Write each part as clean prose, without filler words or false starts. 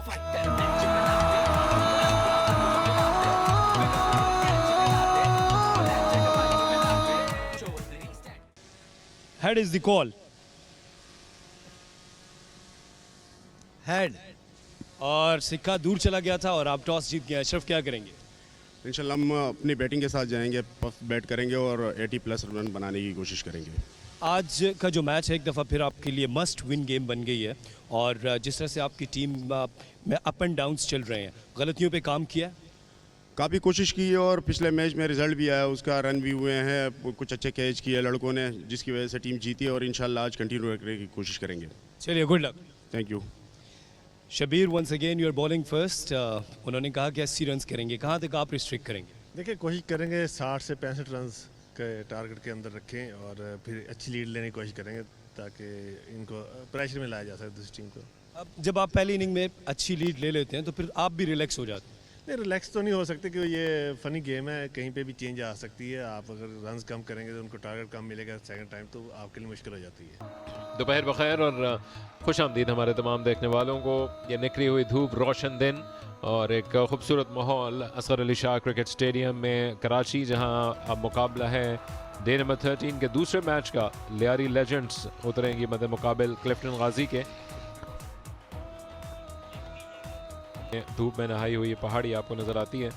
Head is the call. Head. और सिक्का दूर चला गया था और आप टॉस जीत गए। अशरफ क्या करेंगे? इंशाल्लाह हम अपनी बैटिंग के साथ जाएंगे, बैट करेंगे और 80 प्लस रन बनाने की कोशिश करेंगे। आज का जो मैच है एक दफ़ा फिर आपके लिए मस्ट विन गेम बन गई है और जिस तरह से आपकी टीम में अप एंड डाउन्स चल रहे हैं, गलतियों पे काम किया है? काफ़ी कोशिश की है और पिछले मैच में रिजल्ट भी आया, उसका रन भी हुए हैं, कुछ अच्छे कैच किए लड़कों ने, जिसकी वजह से टीम जीती है और इंशाल्लाह आज कंटिन्यू रखने की कोशिश करेंगे। चलिए, good luck. Thank you. Shabir, once again you are bowling first. उन्होंने कहा कि 80 रन करेंगे, कहाँ तक आप रिस्ट्रिक्ट करेंगे? देखिए, कोशिश करेंगे 60 से 65 रन के टारगेट के अंदर रखें और फिर अच्छी लीड लेने की कोशिश करेंगे ताकि इनको प्रेशर में लाया जा सके दूसरी टीम को। अब जब आप पहली इनिंग में अच्छी लीड ले लेते हैं तो फिर आप भी रिलैक्स हो जाते हैं? नहीं, रिलैक्स तो नहीं हो सकते क्योंकि ये फ़नी गेम है, कहीं पे भी चेंज आ सकती है। आप अगर रन्स कम करेंगे तो उनको टारगेट कम मिलेगा सेकंड टाइम, तो आपके लिए मुश्किल हो जाती है। दोपहर बखैर और खुश आमदीद हमारे तमाम देखने वालों को। ये निकली हुई धूप, रोशन दिन और एक खूबसूरत माहौल असगर अली शाह क्रिकेट स्टेडियम में कराची, जहां अब मुकाबला है डे नंबर 13 के दूसरे मैच का। लियारी लेजेंड्स उतरेंगी मद्दे मुकाबिल क्लिफ्टन गाजी के। धूप में नहाई हुई पहाड़ी आपको नज़र आती है।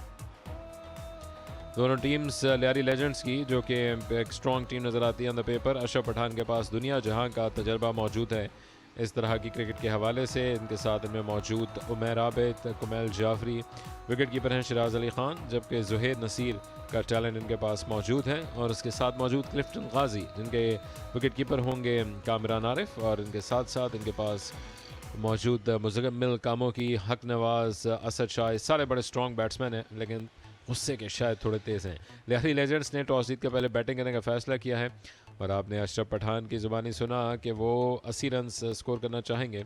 दोनों टीम्स लियारी लेजेंड्स की, जो कि एक स्ट्रॉन्ग टीम नज़र आती है on the paper. Ashraf Pathan के पास दुनिया जहां का तजर्बा मौजूद है इस तरह की क्रिकेट के हवाले से। इनके साथ इनमें मौजूद उमैर आबिद, कुमैल जाफरी, विकेट कीपर हैं सिराज अली खान, जबकि जुहैद नसीर का टैलेंट इनके पास मौजूद है। और इसके साथ मौजूद क्लिफ्टन गाजी, जिनके विकेट कीपर होंगे कामरान आरिफ, और इनके साथ साथ इनके पास मौजूद मुज़म्मिल कामों की, हक नवाज़, असद शाह, सारे बड़े स्ट्रॉन्ग बैट्समैन हैं लेकिन गुस्से के शायद थोड़े तेज़ हैं। लियारी लेजेंड्स ने टॉस जीत के पहले बैटिंग करने का फ़ैसला किया है और आपने अशरफ पठान की ज़ुबानी सुना कि वो 80 रन स्कोर करना चाहेंगे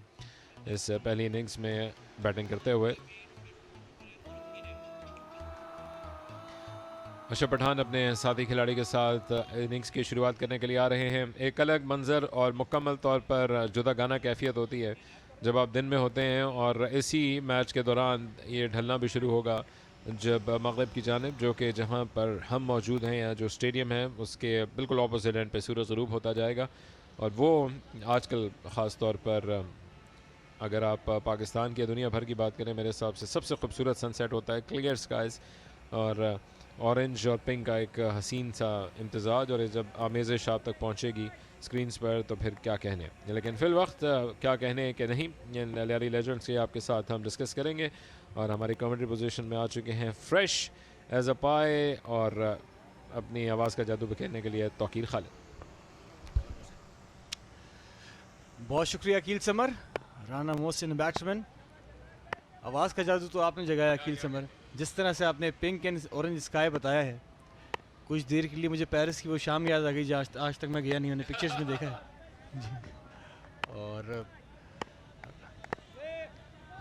इस पहली इनिंग्स में बैटिंग करते हुए। अशरफ पठान अपने साथी खिलाड़ी के साथ इनिंग्स की शुरुआत करने के लिए आ रहे हैं। एक अलग मंजर और मुकम्मल तौर पर जुदागाना कैफियत होती है जब आप दिन में होते हैं और इसी मैच के दौरान ये ढलना भी शुरू होगा जब मगरिब की जानिब, जो कि जहाँ पर हम मौजूद हैं या जो स्टेडियम है उसके बिल्कुल ऑपोजिट एंड पे सूरज ग़रूब होता जाएगा। और वो आजकल ख़ास तौर पर अगर आप पाकिस्तान की दुनिया भर की बात करें, मेरे हिसाब से सबसे खूबसूरत सनसेट होता है। क्लियर स्काइज़ और ऑरेंज और पिंक का एक हसीन सा इम्तजाज, और जब आमेज़िश आप तक पहुँचेगी स्क्रीन्स पर तो फिर क्या कहने। लेकिन फिल वक्त क्या कहने के नहीं, लियारी लेजेंड्स से आपके साथ हम डिस्कस करेंगे। और हमारी कमेंट्री पोजीशन में आ चुके हैं फ्रेश एज अ पाए और अपनी आवाज़ का जादू बिखेरने के लिए तौकीर खालिद। बहुत शुक्रिया अकील समर, राना मोहसिन बैट्समैन। आवाज़ का जादू तो आपने जगाया अकील समर। जिस तरह से आपने पिंक एंड ऑरेंज स्काई बताया है, कुछ देर के लिए मुझे पेरिस की वो शाम याद आ गई आज तक मैं गया नहीं, मैंने पिक्चर्स में देखा है। और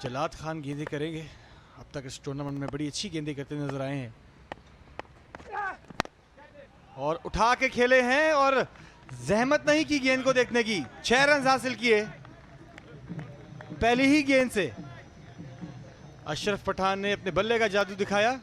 जलाद खान गेंदें करेंगे। अब तक इस टूर्नामेंट में बड़ी अच्छी गेंदें करते नजर आए हैं और उठा के खेले हैं और जहमत नहीं की गेंद को देखने की। 6 रन हासिल किए पहली ही गेंद से। अशरफ पठान ने अपने बल्ले का जादू दिखाया।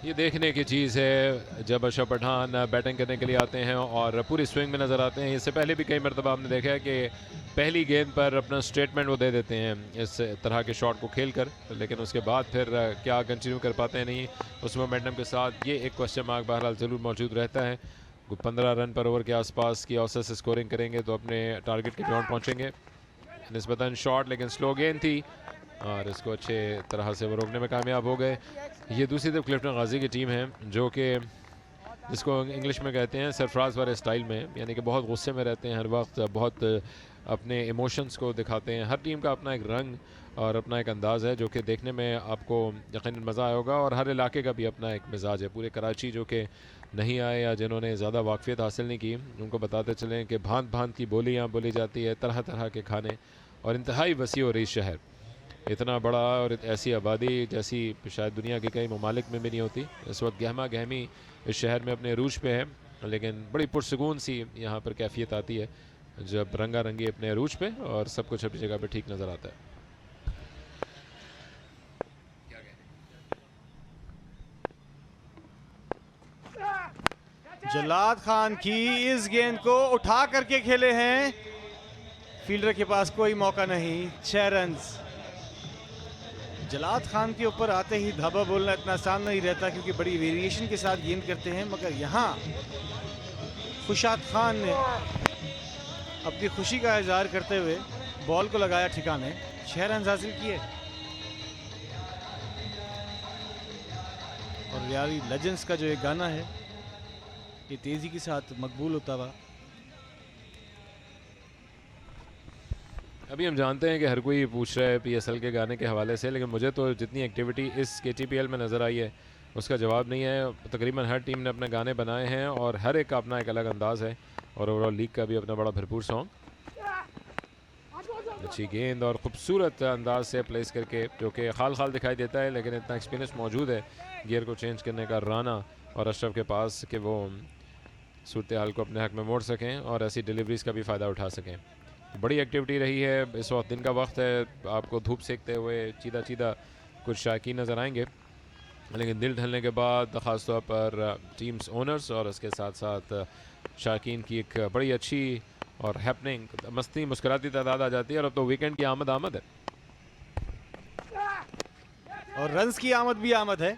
ये देखने की चीज़ है जब अशरफ पठान बैटिंग करने के लिए आते हैं और पूरी स्विंग में नज़र आते हैं। इससे पहले भी कई मरतबा आपने देखा है कि पहली गेंद पर अपना स्टेटमेंट वो दे देते हैं इस तरह के शॉट को खेलकर, लेकिन उसके बाद फिर क्या कंटिन्यू कर पाते हैं नहीं उस मोमेंटम के साथ। ये एक क्वेश्चन मार्क बहरहाल ज़रूर मौजूद रहता है। 15 रन पर ओवर के आसपास की औसत से स्कोरिंग करेंगे तो अपने टारगेट के बियॉन्ड पहुँचेंगे। निस्बतन शॉट लेकिन स्लो गेंद थी और इसको अच्छे तरह से वो रोकने में कामयाब हो गए। ये दूसरी तरफ क्लिफ्टन गाजी की टीम है जो कि जिसको इंग्लिश में कहते हैं सरफराज वाले स्टाइल में, यानी कि बहुत गुस्से में रहते हैं हर वक्त, बहुत अपने इमोशंस को दिखाते हैं। हर टीम का अपना एक रंग और अपना एक अंदाज़ है जो कि देखने में आपको यकीनन मज़ा आया होगा। और हर इलाके का भी अपना एक मिजाज है। पूरे कराची जो कि नहीं आए या जिन्होंने ज़्यादा वाकफियत हासिल नहीं की, उनको बताते चलें कि भांत भांत की बोलियाँ बोली जाती है, तरह तरह के खाने, और इंतहाई वसी और रईस शहर। इतना बड़ा और ऐसी आबादी जैसी शायद दुनिया के कई ममालिक में भी नहीं होती। इस वक्त गहमा गहमी इस शहर में अपने रूज पे है, लेकिन बड़ी पुरसकून सी यहाँ पर कैफियत आती है। जब रंगारंगी अपने अरूज पे और सब कुछ अपनी जगह पे ठीक नज़र आता है। जलाद खान की इस गेंद को उठा करके खेले हैं, फील्डर के पास कोई मौका नहीं। 6 रन। जलाद खान के ऊपर आते ही धाबा बोलना इतना आसान नहीं रहता क्योंकि बड़ी वेरिएशन के साथ गेंद करते हैं, मगर यहाँ खुशाद खान ने अपनी खुशी का इजहार करते हुए बॉल को लगाया ठिकाने, 6 रन हासिल किए। और यारी लेजेंड्स का जो एक गाना है ये तेजी के साथ मकबूल होता हुआ। अभी हम जानते हैं कि हर कोई पूछ रहा है PSL के गाने के हवाले से, लेकिन मुझे तो जितनी एक्टिविटी इस KTPL में नज़र आई है उसका जवाब नहीं है। तकरीबन हर टीम ने अपने गाने बनाए हैं और हर एक का अपना एक अलग अंदाज़ है और ओवरऑल लीग का भी अपना बड़ा भरपूर सॉन्ग। अच्छी गेंद और ख़ूबसूरत अंदाज से प्लेस करके, जो कि खाल खाल दिखाई देता है लेकिन इतना एक्सपीरियंस मौजूद है गियर को चेंज करने का राना और अशरफ के पास कि वो सूरत हाल को अपने हक में मोड़ सकें और ऐसी डिलीवरीज का भी फ़ायदा उठा सकें। बड़ी एक्टिविटी रही है। इस वक्त दिन का वक्त है, आपको धूप सेकते हुए चीदा चीदा कुछ शायकीन नज़र आएंगे, लेकिन दिल ढलने के बाद ख़ास तौर पर टीम्स ओनर्स और उसके साथ साथ शायकीन की एक बड़ी अच्छी और हैपनिंग मस्ती मुस्कुराती तादाद आ जाती है। और अब तो वीकेंड की आमद है और रन्स की आमद भी आमद है।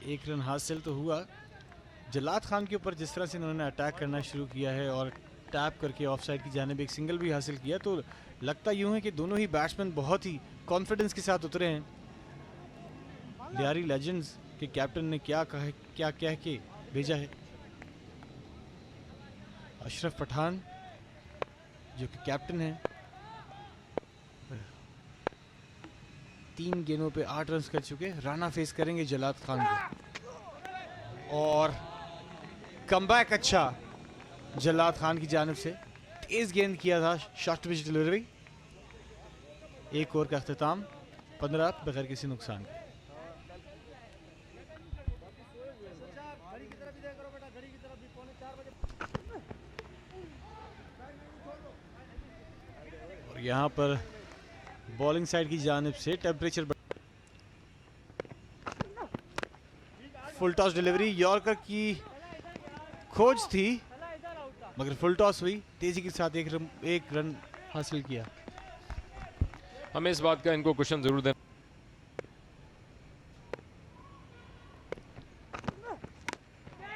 1 रन हासिल तो हुआ। जलाद खान के ऊपर जिस तरह से इन्होंने अटैक करना शुरू किया है और टैप करके ऑफसाइड की जानिब एक सिंगल भी हासिल किया, तो लगता यूं है कि दोनों ही बैट्समैन बहुत ही कॉन्फिडेंस के साथ उतरे हैं। लियारी लेजेंड्स के कैप्टन ने क्या कह के भेजा है। अशरफ पठान जो कि कैप्टन है, 3 गेंदों पे 8 रन कर चुके। राना फेस करेंगे जलाद खान को और कमबैक अच्छा जलाद खान की जानिब से। तेज गेंद किया था, शॉर्ट पिच डिलीवरी। एक ओवर का अख्तिताम 15 बगैर किसी नुकसान के। और यहाँ पर बॉलिंग साइड की जानिब से temperature full toss delivery. Yorker की खोज थी मगर फुल टॉस हुई, तेजी के साथ एक रन हासिल किया। हमें इस बात का इनको क्वेश्चन जरूर देना।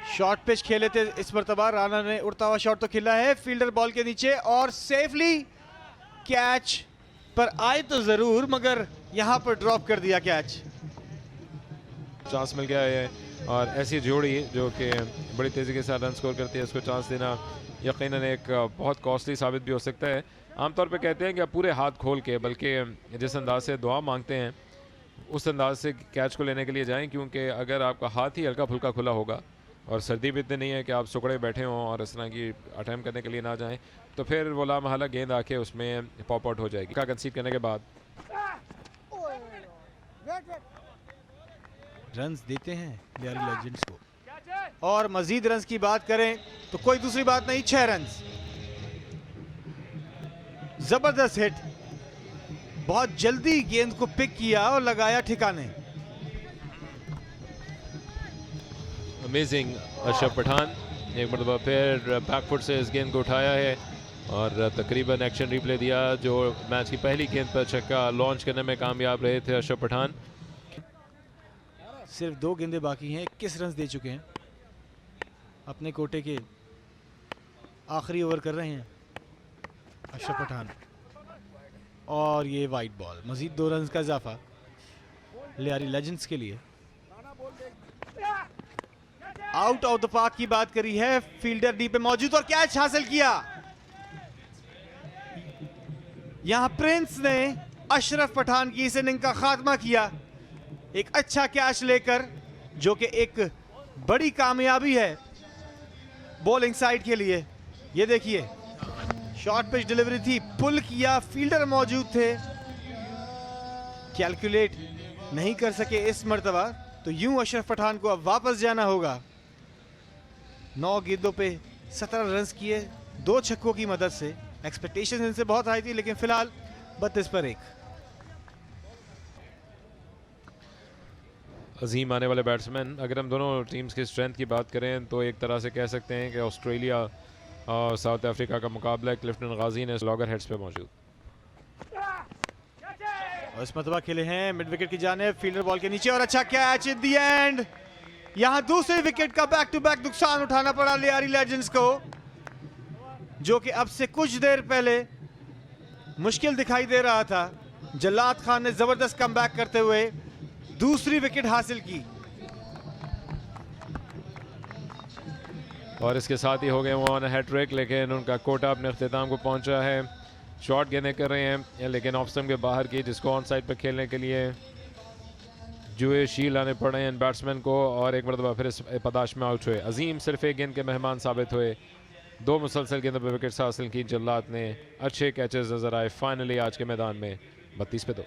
शॉर्ट पिच खेले थे इस मरतबा, राना ने उड़ता हुआ शॉट तो खेला है फील्डर बॉल के नीचे और सेफली कैच पर आए तो जरूर मगर यहां पर ड्रॉप कर दिया कैच। चांस मिल गया है और ऐसी जोड़ी जो कि बड़ी तेज़ी के साथ रन स्कोर करती है, उसको चांस देना यकीनन एक बहुत कॉस्टली साबित भी हो सकता है। आमतौर पे कहते हैं कि आप पूरे हाथ खोल के, बल्कि जिस अंदाज से दुआ मांगते हैं उस अंदाज से कैच को लेने के लिए जाएं, क्योंकि अगर आपका हाथ ही हल्का फुल्का खुला होगा और सर्दी भी इतनी नहीं है कि आप सुकड़े बैठे हों और इस तरह की अटैम्प्ट करने के लिए ना जाएं, तो फिर वो लामहला गेंद आके उसमें पॉप आउट हो जाएगी। का कंसीड करने के बाद रन्स देते हैं लियारी लेजेंड्स को। और मजीद रन्स की बात करें तो कोई दूसरी बात नहीं, 6 रन्स। जबरदस्त हिट, बहुत जल्दी गेंद को पिक किया और लगाया ठिकाने। अमेजिंग अशरफ पठान एक मरतबा फिर बैकफुट से इस गेंद को उठाया है और तकरीबन एक्शन रिप्ले दिया। जो मैच की पहली गेंद पर छक्का लॉन्च करने में कामयाब रहे थे अशरफ पठान। सिर्फ 2 गेंदें बाकी हैं, 21 रन दे चुके हैं, अपने कोटे के आखिरी ओवर कर रहे हैं अशरफ पठान। और ये वाइड बॉल, मजीद 2 रन का इजाफा लियारी लेजेंड्स के लिए। आउट ऑफ द पार्क की बात करी है, फील्डर डी पे मौजूद और कैच हासिल किया। यहां प्रिंस ने अशरफ पठान की इस इनिंग का खात्मा किया एक अच्छा कैच लेकर, जो कि एक बड़ी कामयाबी है बॉलिंग साइड के लिए। ये देखिए शॉर्ट पिच डिलीवरी थी, पुल किया, फील्डर मौजूद थे, कैलकुलेट नहीं कर सके इस मर्तबा, तो यूं अशरफ पठान को अब वापस जाना होगा। 9 गेंदों पे 17 रन किए 2 छक्कों की मदद से। एक्सपेक्टेशंस इनसे बहुत हाई थी, लेकिन फिलहाल 32 पर 1। अजीम आने वाले बैट्समैन। अगर हम दोनों टीम्स की स्ट्रेंथ की बात करें तो एक तरह से कह सकते हैं कि ऑस्ट्रेलिया और साउथ अफ्रीका का मुकाबला क्लिफ्टन गाजी ने लॉगर हेड्स पे मौजूद। और इस मरतबा खेले हैं मिड विकेट की जानिब, फील्डर बॉल के नीचे और अच्छा कैच इन दी एंड। यहां दूसरे विकेट का बैक टू बैक नुकसान उठाना पड़ा लियारी लेजेंड्स को, जो कि अब से कुछ देर पहले मुश्किल दिखाई दे रहा था। जल्लाद खान ने जबरदस्त कमबैक करते हुए दूसरी विकेट हासिल की। और इसके साथ ही हो गए वो ऑन हैट्रिक, लेकिन उनका कोटा अपने अख्तिताम को पहुंचा है। शॉट गेंदें कर रहे हैं लेकिन ऑफ स्टंप के बाहर की, जिसको ऑन साइड पर खेलने के लिए जुए शील आने पड़े हैं बैट्समैन को, और एक मरतबा फिर इस पदाश में आउट हुए। अजीम सिर्फ एक गेंद के मेहमान साबित हुए। 2 मुसलसल गेंदों पर विकेट्स हासिल की जल्लाद ने। अच्छे कैचेस नजर आए फाइनली आज के मैदान में। 32 पे 2।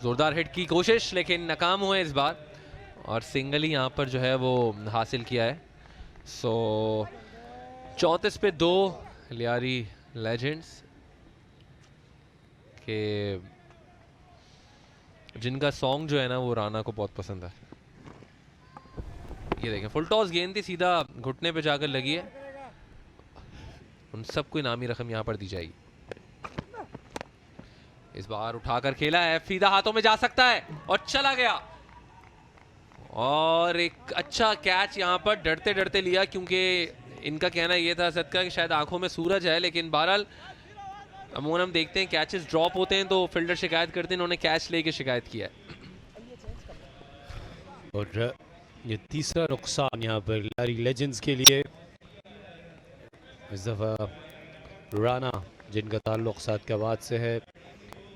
जोरदार हिट की कोशिश लेकिन नाकाम हुए इस बार, और सिंगल ही यहाँ पर जो है वो हासिल किया है। सो 34 पे 2 लियारी लेजेंड्स के, जिनका सॉन्ग जो है ना वो राना को बहुत पसंद है। ये देखें, फुल टॉस गेंद थी, सीधा घुटने पे जाकर लगी है। उन सबको इनामी रकम यहाँ पर दी जाएगी। इस बार उठाकर खेला है, सीधा हाथों में जा सकता है और चला गया। और एक अच्छा कैच यहाँ पर डरते डरते लिया, क्योंकि इनका कहना यह था सदका कि शायद आंखों में सूरज है, लेकिन बहरहाल अमूमन हम देखते हैं कैचेस ड्रॉप होते हैं तो फील्डर शिकायत करते हैं, इन्होंने कैच लेके शिकायत किया है। और ये तीसरा नुकसान यहाँ पर लियारी लेजेंड्स के लिए। इस दफ़ा राना, जिनका ताल्लुक सादकाबाद से है,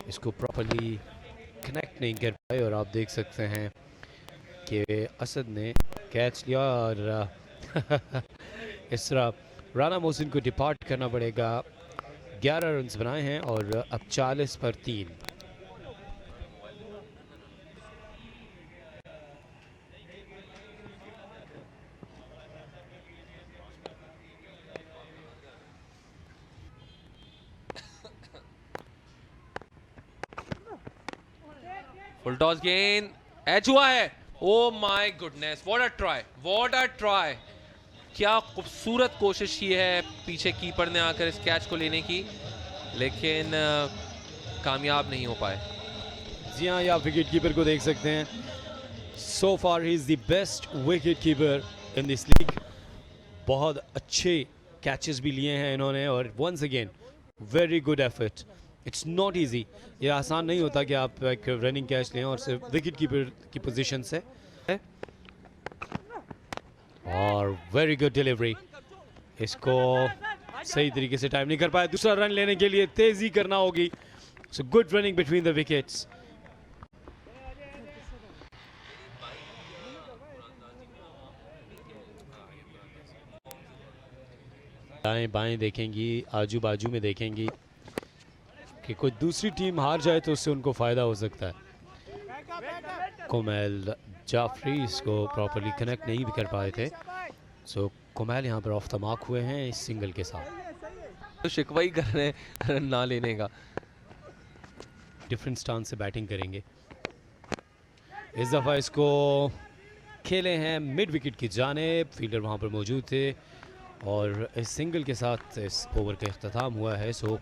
इसको प्रॉपर्ली कनेक्ट नहीं कर पाए, और आप देख सकते हैं कि असद ने कैच लिया और इस तरह राना मोहसिन को डिपार्ट करना पड़ेगा। 11 रन्स बनाए हैं और अब 40 पर 3। फुल टॉस गेंद एच हुआ है। Oh my goodness, what a try, what a try. क्या खूबसूरत कोशिश की है पीछे कीपर ने आकर इस कैच को लेने की, लेकिन कामयाब नहीं हो पाए। जी हाँ, आप विकेट कीपर को देख सकते हैं। So far he is the best wicket keeper in this league. बहुत अच्छे कैचेस भी लिए हैं इन्होंने, और once again very good effort. It's not easy, ये आसान नहीं होता कि आप एक रनिंग कैच लें और सिर्फ विकेट कीपर की पोजीशन से। और वेरी गुड डिलीवरी, इसको सही तरीके से टाइम नहीं कर पाया। दूसरा रन लेने के लिए तेजी करना होगी। So good running between the wickets. दाएं बाएं देखेंगी, आजू बाजू में देखेंगी कि कोई दूसरी टीम हार जाए तो उससे उनको फ़ायदा हो सकता है। कोमैल जाफरी इसको प्रॉपर्ली कनेक्ट नहीं भी कर पाए थे। सो कोमैल यहाँ पर ऑफ द मार्क हुए हैं इस सिंगल के साथ। तो शिकवा ही कर रहे हैं रन ना लेने का। डिफरेंट स्टांस से बैटिंग करेंगे। इस दफ़ा इसको खेले हैं मिड विकेट की जानिब, फील्डर वहाँ पर मौजूद थे, और इस सिंगल के साथ इस ओवर का इख्तिताम हुआ है। सो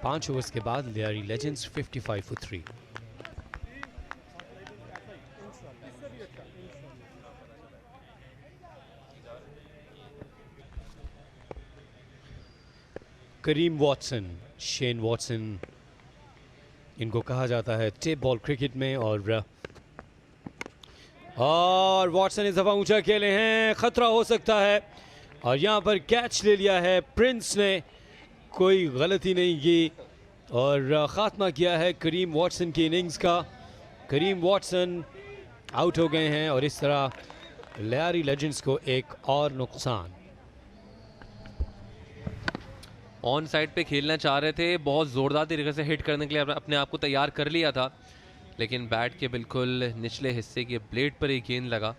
5 ओवर्स के बाद Lyari legends 55 for 3। Karim Watson, Shane Watson इनको कहा जाता है टेप बॉल क्रिकेट में, और वॉटसन इस दफ़ा ऊंचा खेले हैं, खतरा हो सकता है, और यहाँ पर कैच ले लिया है प्रिंस ने। कोई गलती नहीं की और ख़ात्मा किया है करीम वॉटसन की इनिंग्स का। करीम वॉटसन आउट हो गए हैं, और इस तरह लियारी लेजेंड्स को एक और नुकसान। ऑन साइड पे खेलना चाह रहे थे, बहुत ज़ोरदार तरीके से हिट करने के लिए अपने आप को तैयार कर लिया था, लेकिन बैट के बिल्कुल निचले हिस्से के ब्लेड पर एक गेंद लगा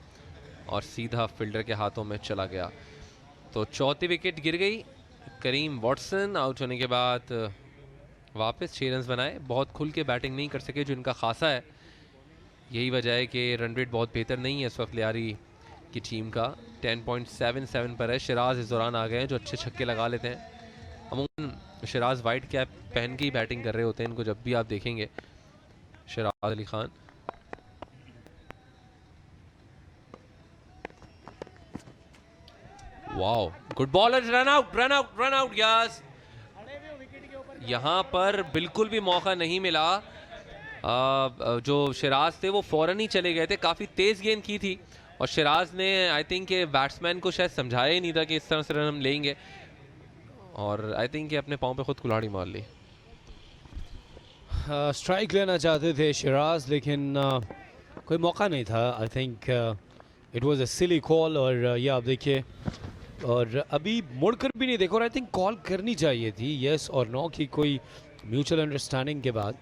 और सीधा फील्डर के हाथों में चला गया। तो चौथी विकेट गिर गई। करीम वॉटसन आउट होने के बाद वापस 6 रन बनाए। बहुत खुल के बैटिंग नहीं कर सके जो इनका खासा है। यही वजह है कि रन रेट बहुत बेहतर नहीं है इस वक्त लियारी की टीम का। 10.77 पर है। शिराज इस दौरान आ गए हैं जो अच्छे छक्के लगा लेते हैं। अमूमन शिराज वाइट कैप पहन के ही बैटिंग कर रहे होते हैं। इनको जब भी आप देखेंगे Siraj Ali Khan. Wow, good bowler, run out run out run out. Yes, यहाँ पर बिल्कुल भी मौका नहीं मिला। जो शिराज थे वो फौरन ही चले गए थे। काफ़ी तेज़ गेंद की थी और शिराज ने आई थिंक के बैट्समैन को शायद समझाया ही नहीं था कि इस तरह से रन हम लेंगे, और आई थिंक कि अपने पाँव पे खुद कुल्हाड़ी मार ली। स्ट्राइक लेना चाहते थे शिराज, लेकिन कोई मौका नहीं था। I think it was a silly call. और ये आप देखिए, और अभी मुड़कर भी नहीं देखो। और आई थिंक कॉल करनी चाहिए थी येस और नो की कोई म्यूचुअल अंडरस्टैंडिंग के बाद।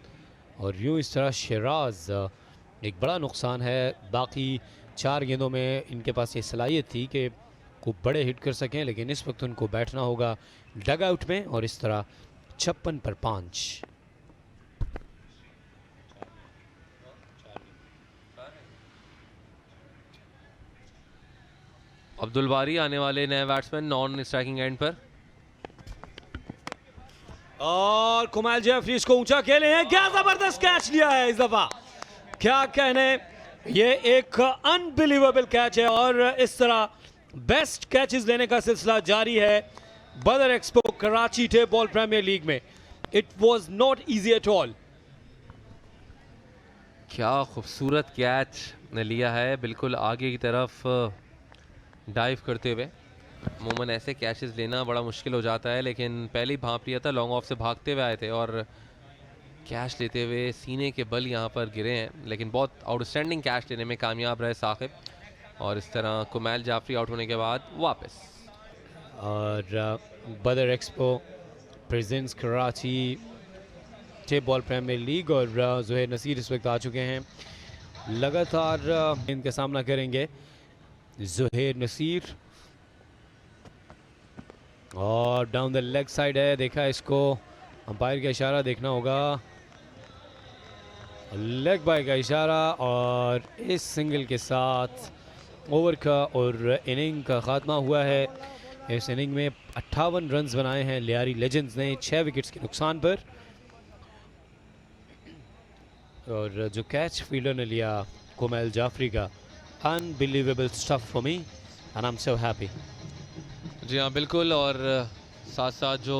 और यूँ इस तरह शिराज एक बड़ा नुकसान है। बाकी 4 गेंदों में इनके पास ये सलाहियत थी कि खूब बड़े हिट कर सकें, लेकिन इस वक्त उनको बैठना होगा डग आउट में। और इस तरह 56 पर 5। अब्दुल बारी आने वाले नए बैट्समैन नॉन स्ट्राइकिंग एंड पर। और कुमाल जेफरी इसको ऊंचा खेले हैं। क्या जबरदस्त कैच लिया है इस दफा, क्या कहने। ये एक अनबिलीवेबल कैच है और इस तरह बेस्ट कैचेस लेने का सिलसिला जारी है Badar expo Karachi tape ball premier league में। It was not easy at all. क्या खूबसूरत कैच ने लिया है, बिल्कुल आगे की तरफ डाइव करते हुए। अमूमन ऐसे कैचेस लेना बड़ा मुश्किल हो जाता है, लेकिन पहले ही भांप लिया था। लॉन्ग ऑफ से भागते हुए आए थे और कैच लेते हुए सीने के बल यहाँ पर गिरे हैं। लेकिन बहुत आउटस्टैंडिंग कैच लेने में कामयाब रहे साकिब। और इस तरह कुमाल जाफरी आउट होने के बाद वापस। और Badar expo presents Karachi tape ball premier league. और ज़ुहैर नसीर इस वक्त आ चुके हैं। लगातार इनका सामना करेंगे ज़ुहैर नसीर। और डाउन द लेग साइड है, देखा इसको, अंपायर का इशारा देखना होगा, लेग बाय का इशारा। और इस सिंगल के साथ ओवर का और इनिंग का ख़ात्मा हुआ है। इस इनिंग में 58 रन्स बनाए हैं लियारी लेजेंड्स ने 6 विकेट्स के नुकसान पर। और जो कैच फील्डर ने लिया कुमाल जाफरी का, unbelievable stuff for me and I am so happy. जी हाँ बिल्कुल। और साथ साथ जो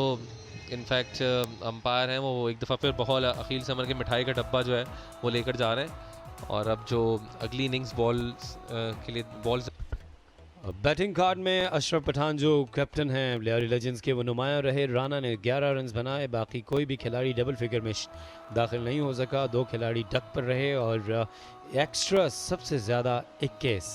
इनफैक्ट अंपायर हैं वो एक दफ़ा फिर बॉल अखील समर के मिठाई का डब्बा जो है वो लेकर जा रहे हैं। और अब जो अगली इनिंग्स बॉल्स के लिए बॉल्स। बैटिंग कार्ड में अशरफ पठान जो कैप्टन हैं लियारी लेजेंड्स के, वो नुमाया रहे। राना ने 11 रन्स बनाए। बाकी कोई भी खिलाड़ी डबल फिगर में दाखिल नहीं हो सका। 2 खिलाड़ी डक पर रहे और एक्स्ट्रा सबसे ज़्यादा 21।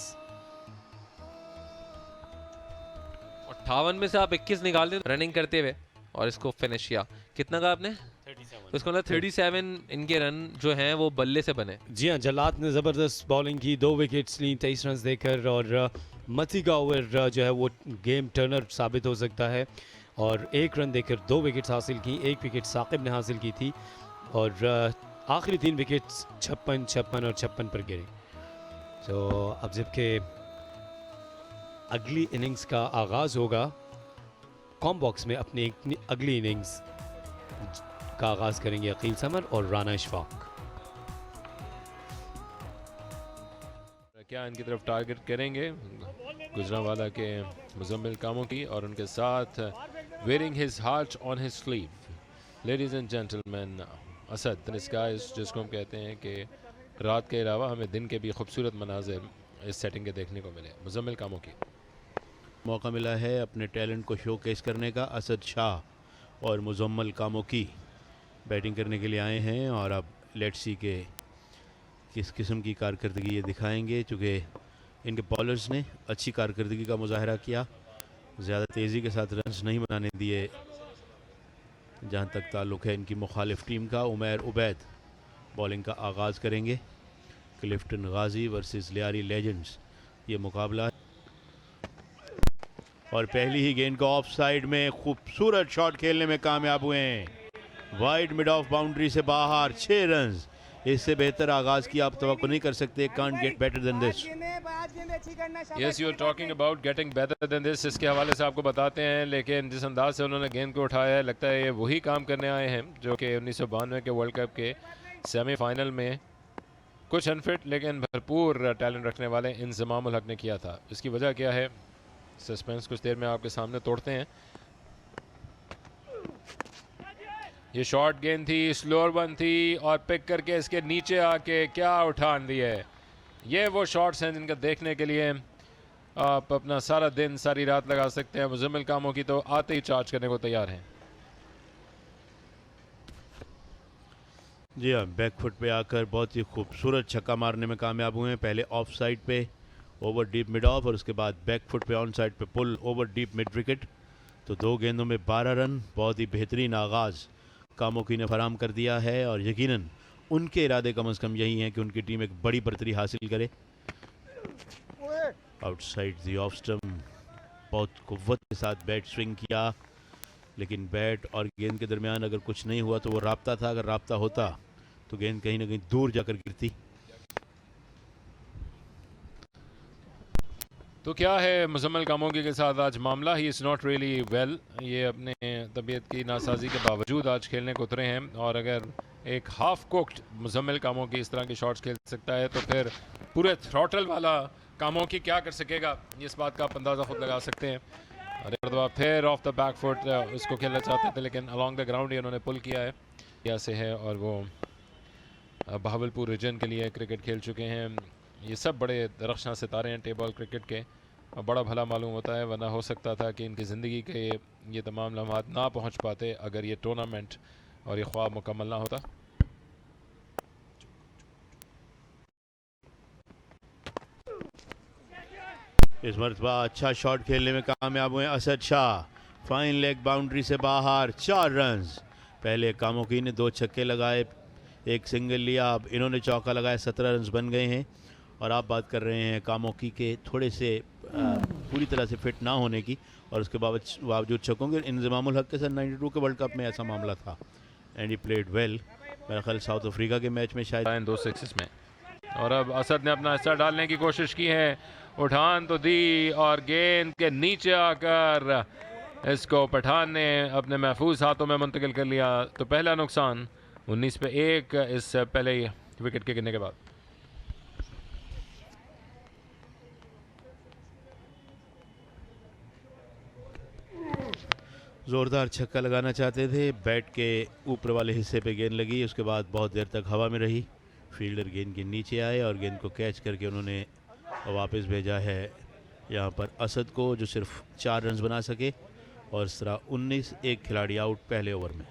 58 में से आप 21 निकाल दें रनिंग करते हुए और इसको फिनिश किया। कितना का आपने? 37। तो इसको मतलब 37 इनके रन जो हैं वो बल्ले से बने। जी हाँ, जलात ने ज़बरदस्त बॉलिंग की, 2 विकेट्स ली 23 रन देकर। और मती का ओवर जो है वो गेम टर्नर साबित हो सकता है। और 1 रन देकर 2 विकेट्स हासिल की। 1 विकेट साकिब ने हासिल की थी। और आखिरी 3 विकेट्स 56, 56 और 56 पर गिरे। तो अब जबकि अगली इनिंग्स का आगाज़ होगा, कॉम बॉक्स में अपनी अगली इनिंग्स का आगाज़ करेंगे अकील समर और राना इशफाक। क्या इनकी तरफ टारगेट करेंगे गुजरांवाला के मुजम्मिल कामों की, और उनके साथ wearing his heart on his sleeve ladies and gentleman Asad in skies, जिसको हम कहते हैं कि रात के अलावा हमें दिन के भी खूबसूरत मनाजिर इस सेटिंग के देखने को मिले। मुजम्मिल कामों की मौका मिला है अपने टैलेंट को शोकेस करने का। असद शाह और मुजम्मिल कामों की बैटिंग करने के लिए आए हैं और अब लेट्स सी के किस किस्म की कारकर्दगी ये दिखाएंगे, चूँकि इनके बॉलर्स ने अच्छी कारकर्दगी का मुजाहरा किया, ज़्यादा तेज़ी के साथ रन्स नहीं बनाने दिए। जहाँ तक ताल्लुक़ है इनकी मुखालिफ टीम का, उमैर उबैद बॉलिंग का आगाज़ करेंगे। क्लिफ्टन गाजी वर्सेस लियारी लेजेंड्स ये मुकाबला है। और पहली ही गेंद को ऑफ साइड में खूबसूरत शॉट खेलने में कामयाब हुए हैं। वाइड मिड ऑफ बाउंड्री से बाहर 6 रन। इससे बेहतर आगाज़ की आप तवक्को नहीं कर सकते। Can't get better than this. Yes, you are talking about getting better than this, इसके हवाले से आपको बताते हैं। लेकिन जिस अंदाज से उन्होंने गेंद को उठाया है, लगता है ये वही काम करने आए हैं जो कि 1992 के वर्ल्ड कप के सेमीफाइनल में कुछ अनफिट लेकिन भरपूर टैलेंट रखने वाले इंजमामुल हक ने किया था। इसकी वजह क्या है, सस्पेंस कुछ देर में आपके सामने तोड़ते हैं। ये शॉर्ट गेंद थी, स्लोअर वन थी और पिक करके इसके नीचे आके क्या उठान दी है। ये वो शॉट्स हैं जिनका देखने के लिए आप अपना सारा दिन सारी रात लगा सकते हैं। मुजम्मिल कामों की तो आते ही चार्ज करने को तैयार हैं। जी हाँ, बैकफुट पे आकर बहुत ही खूबसूरत छक्का मारने में कामयाब हुए हैं। पहले ऑफ साइड पे ओवर डीप मिड ऑफ और उसके बाद बैकफुट पे ऑन साइड पे pull over deep mid wicket. तो 2 गेंदों में 12 रन, बहुत ही बेहतरीन आगाज़ कामोकी ने फराम कर दिया है। और यकीनन उनके इरादे कम से कम यही हैं कि उनकी टीम एक बड़ी बरतरी हासिल करे। आउटसाइड द ऑफ स्टंप बहुत कुव्वत के साथ बैट स्विंग किया, लेकिन बैट और गेंद के दरमियान अगर कुछ नहीं हुआ तो वो राब्ता था। अगर राब्ता होता तो गेंद कहीं ना कहीं दूर जाकर गिरती। तो क्या है मुजम्मिल कामोगी के साथ आज मामला, he is not really well. ये अपने तबीयत की नासाजी के बावजूद आज खेलने को उतरे हैं। और अगर एक हाफ कुक्ड मुजम्मिल कामोगी इस तरह के शॉट्स खेल सकता है तो फिर पूरे थ्रॉटल वाला कामोगी क्या कर सकेगा, इस बात का आप अंदाज़ा खुद लगा सकते हैं। और एक दफ़ा फिर ऑफ द बैक फुट उसको खेलना चाहते थे, लेकिन अलॉन्ग द ग्राउंड ही उन्होंने पुल किया है। यहाँ से है और वो बहावलपुर रीजन के लिए क्रिकेट खेल चुके हैं। ये सब बड़े रक्षा सितारे हैं टेबल क्रिकेट के, और बड़ा भला मालूम होता है। वरना हो सकता था कि इनकी ज़िंदगी के ये तमाम लम्हात ना पहुंच पाते अगर ये टूर्नामेंट और ये ख्वाब मुकम्मल ना होता। इस मरतबा अच्छा शॉट खेलने में कामयाब हुए Asad Shah. Fine leg boundary से बाहर 4 रन। पहले कामोकी ने 2 छक्के लगाए, 1 सिंगल लिया, अब इन्होंने चौका लगाया, 17 रन बन गए हैं। और आप बात कर रहे हैं कामोकी के थोड़े से पूरी तरह से फिट ना होने की, और उसके बावजूद छक्कों के। इंजमामुल हक के साथ 92 के वर्ल्ड कप में ऐसा मामला था एंड ही प्लेड वेल। मेरा ख्याल साउथ अफ्रीका के मैच में शायद 2 सिक्सेस में। और अब असद ने अपना हिस्सा डालने की कोशिश की है, उठान तो दी और गेंद के नीचे आकर इसको पठान ने अपने महफूज हाथों में मुंतकिल कर लिया। तो पहला नुकसान 19 पे 1 इस पहले विकेट के गिरने के बाद। ज़ोरदार छक्का लगाना चाहते थे, बैट के ऊपर वाले हिस्से पे गेंद लगी, उसके बाद बहुत देर तक हवा में रही। फील्डर गेंद के नीचे आए और गेंद को कैच करके उन्होंने वापस भेजा है यहाँ पर असद को, जो सिर्फ 4 रन बना सके। और इस तरह 19 एक खिलाड़ी आउट पहले ओवर में।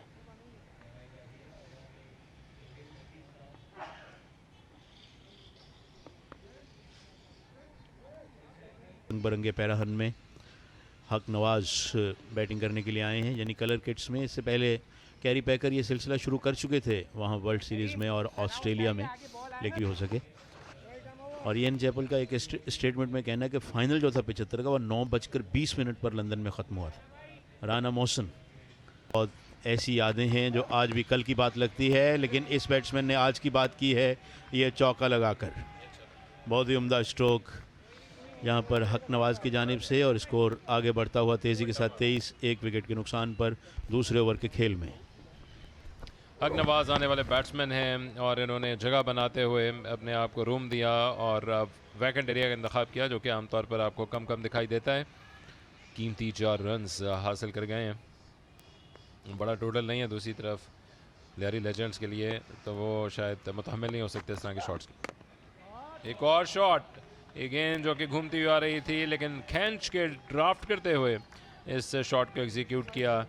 बरंगे पैराहन में हक नवाज बैटिंग करने के लिए आए हैं, यानी कलर किट्स में। इससे पहले कैरी पैकर ये सिलसिला शुरू कर चुके थे वहाँ वर्ल्ड सीरीज़ में और ऑस्ट्रेलिया में, लेकिन हो सके। और इयन चैपल का एक स्टेटमेंट में कहना है कि फाइनल जो था 75 का वो 9:20 पर लंदन में ख़त्म हुआ था। राना मोहसिन, और ऐसी यादें हैं जो आज भी कल की बात लगती है, लेकिन इस बैट्समैन ने आज की बात की है ये चौका लगाकर। बहुत ही उम्दा स्ट्रोक यहाँ पर हक नवाज की जानिब से, और स्कोर आगे बढ़ता हुआ तेज़ी के साथ 23 एक विकेट के नुकसान पर दूसरे ओवर के खेल में। हक नवाज आने वाले बैट्समैन हैं और इन्होंने जगह बनाते हुए अपने आप को रूम दिया और वैकेंट एरिया का इंतखाब किया, जो कि आमतौर पर आपको कम कम दिखाई देता है। कीमती 4 रन हासिल कर गए हैं, बड़ा टोटल नहीं है। दूसरी तरफ लैरी लेजेंड्स के लिए तो वो शायद मुतहम्मिल नहीं हो सकते इस तरह के शॉट्स की। एक और शॉट, ये गेंद जो कि घूमती हुई आ रही थी, लेकिन खींच के ड्राफ्ट करते हुए इस शॉट को एग्जीक्यूट किया।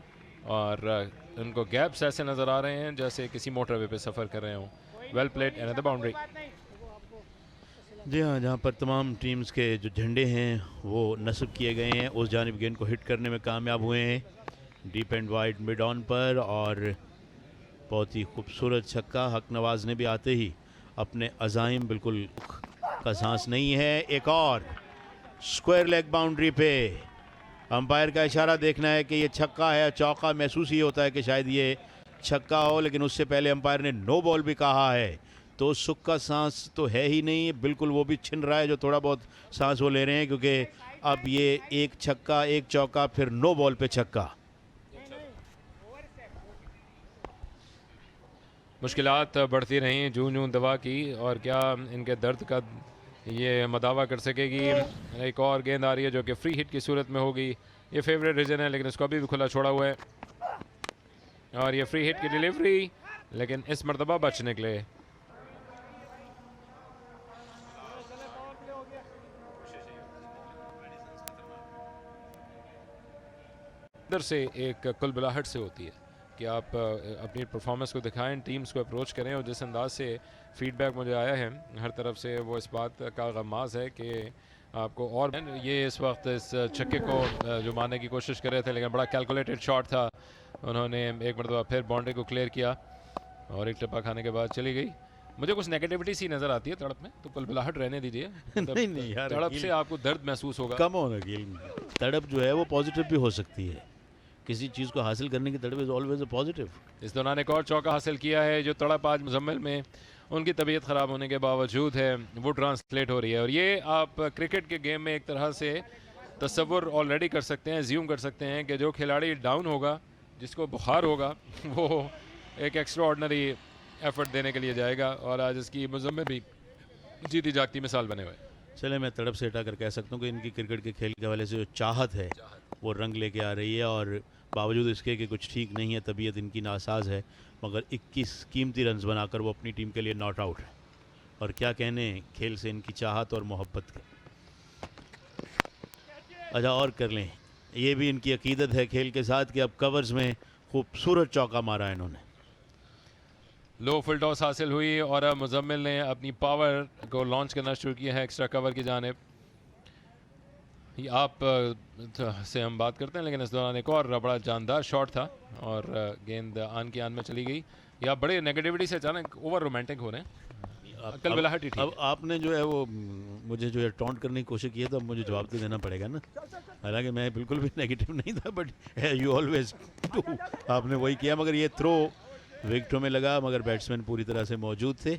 और उनको गैप्स ऐसे नज़र आ रहे हैं जैसे किसी मोटरवे पे सफ़र कर रहे हों। Well played, another boundary. जी हाँ, जहाँ पर तमाम टीम्स के जो झंडे हैं वो नस्ब किए गए हैं, उस जानिब गेंद को हिट करने में कामयाब हुए हैं। Deep and wide mid on पर, और बहुत ही खूबसूरत छक्का। हक नवाज ने भी आते ही अपने अज़ाइम बिल्कुल का सांस नहीं है। एक और स्क्वायर लेग बाउंड्री पे अंपायर का इशारा देखना है कि ये छक्का है चौका। महसूस ही होता है कि शायद ये छक्का हो, लेकिन उससे पहले अंपायर ने नो बॉल भी कहा है, तो सुख का सांस तो है ही नहीं, बिल्कुल वो भी छिन रहा है जो थोड़ा बहुत सांस वो ले रहे हैं, क्योंकि अब ये एक छक्का एक चौका फिर नो बॉल पे छक्का। मुश्किलात बढ़ती रहीं जूं जूं दवा की, और क्या इनके दर्द का ये मदावा कर सकेगी। एक और गेंद आ रही है जो कि फ्री हिट की सूरत में होगी। ये फेवरेट रीजन है, लेकिन इसको अभी भी खुला छोड़ा हुआ है, और ये फ्री हिट की डिलीवरी, लेकिन इस मरतबा बच निकले। अंदर से एक कुलबुलाहट से होती है कि आप अपनी परफॉर्मेंस को दिखाएं, टीम्स को अप्रोच करें, और जिस अंदाज से फीडबैक मुझे आया है हर तरफ से, वो इस बात का गमाज़ है कि आपको और ये इस वक्त इस छक्के को जो मारने की कोशिश कर रहे थे, लेकिन बड़ा कैलकुलेटेड शॉट था। उन्होंने एक मरतबा फिर बाउंड्री को क्लियर किया और एक टप्पा खाने के बाद चली गई। मुझे कुछ नेगेटिविटी सी नज़र आती है तड़प में, तो कुलबुलाहट रहने दीजिए। नहीं नहीं यार, तड़प से आपको दर्द महसूस होगा। कम होना गिल, तड़प जो है वो पॉजिटिव भी हो सकती है। किसी चीज़ को हासिल करने की तड़प इज ऑलवेज अ पॉजिटिव। इस दौरान एक और चौका हासिल किया है। जो तड़प आज मुजम्मिल में उनकी तबीयत ख़राब होने के बावजूद है, वो ट्रांसलेट हो रही है, और ये आप क्रिकेट के गेम में एक तरह से तसव्वुर ऑलरेडी कर सकते हैं, ज्यूम कर सकते हैं कि जो खिलाड़ी डाउन होगा, जिसको बुखार होगा, वो एक एक्स्ट्रा ऑर्डनरी एफर्ट देने के लिए जाएगा, और आज इसकी मुजम्मिल भी जीती जागती मिसाल बने हुए। चले, मैं तड़प से हटाकर कह सकता हूँ कि इनकी क्रिकेट के खेल के हवाले से जो चाहत है वो रंग लेके आ रही है, और बावजूद इसके कि कुछ ठीक नहीं है, तबीयत इनकी नासाज है, मगर 21 कीमती रन्स बनाकर वो अपनी टीम के लिए नॉट आउट है। और क्या कहने खेल से इनकी चाहत और मोहब्बत के। अच्छा, और कर लें, ये भी इनकी अकीदत है खेल के साथ कि अब कवर्स में खूबसूरत चौका मारा है इन्होंने। लो फुल टॉस हासिल हुई, और अब मुजम्मिल ने अपनी पावर को लॉन्च करना शुरू किया है एक्स्ट्रा कवर की जानिब। आप से हम बात करते हैं, लेकिन इस दौरान एक और बड़ा जानदार शॉट था, और गेंद आन की आन में चली गई। या बड़े नेगेटिविटी से अचानक ओवर रोमांटिक हो रहे हैं। अब आपने जो है वो मुझे जो है टॉन्ट करने की कोशिश की है, तो अब मुझे जवाब तो देना पड़ेगा ना। हालांकि मैं बिल्कुल भी नेगेटिव नहीं था, बट यू ऑलवेज डू, आपने वही किया। मगर ये थ्रो विकेटों में लगा, मगर बैट्समैन पूरी तरह से मौजूद थे।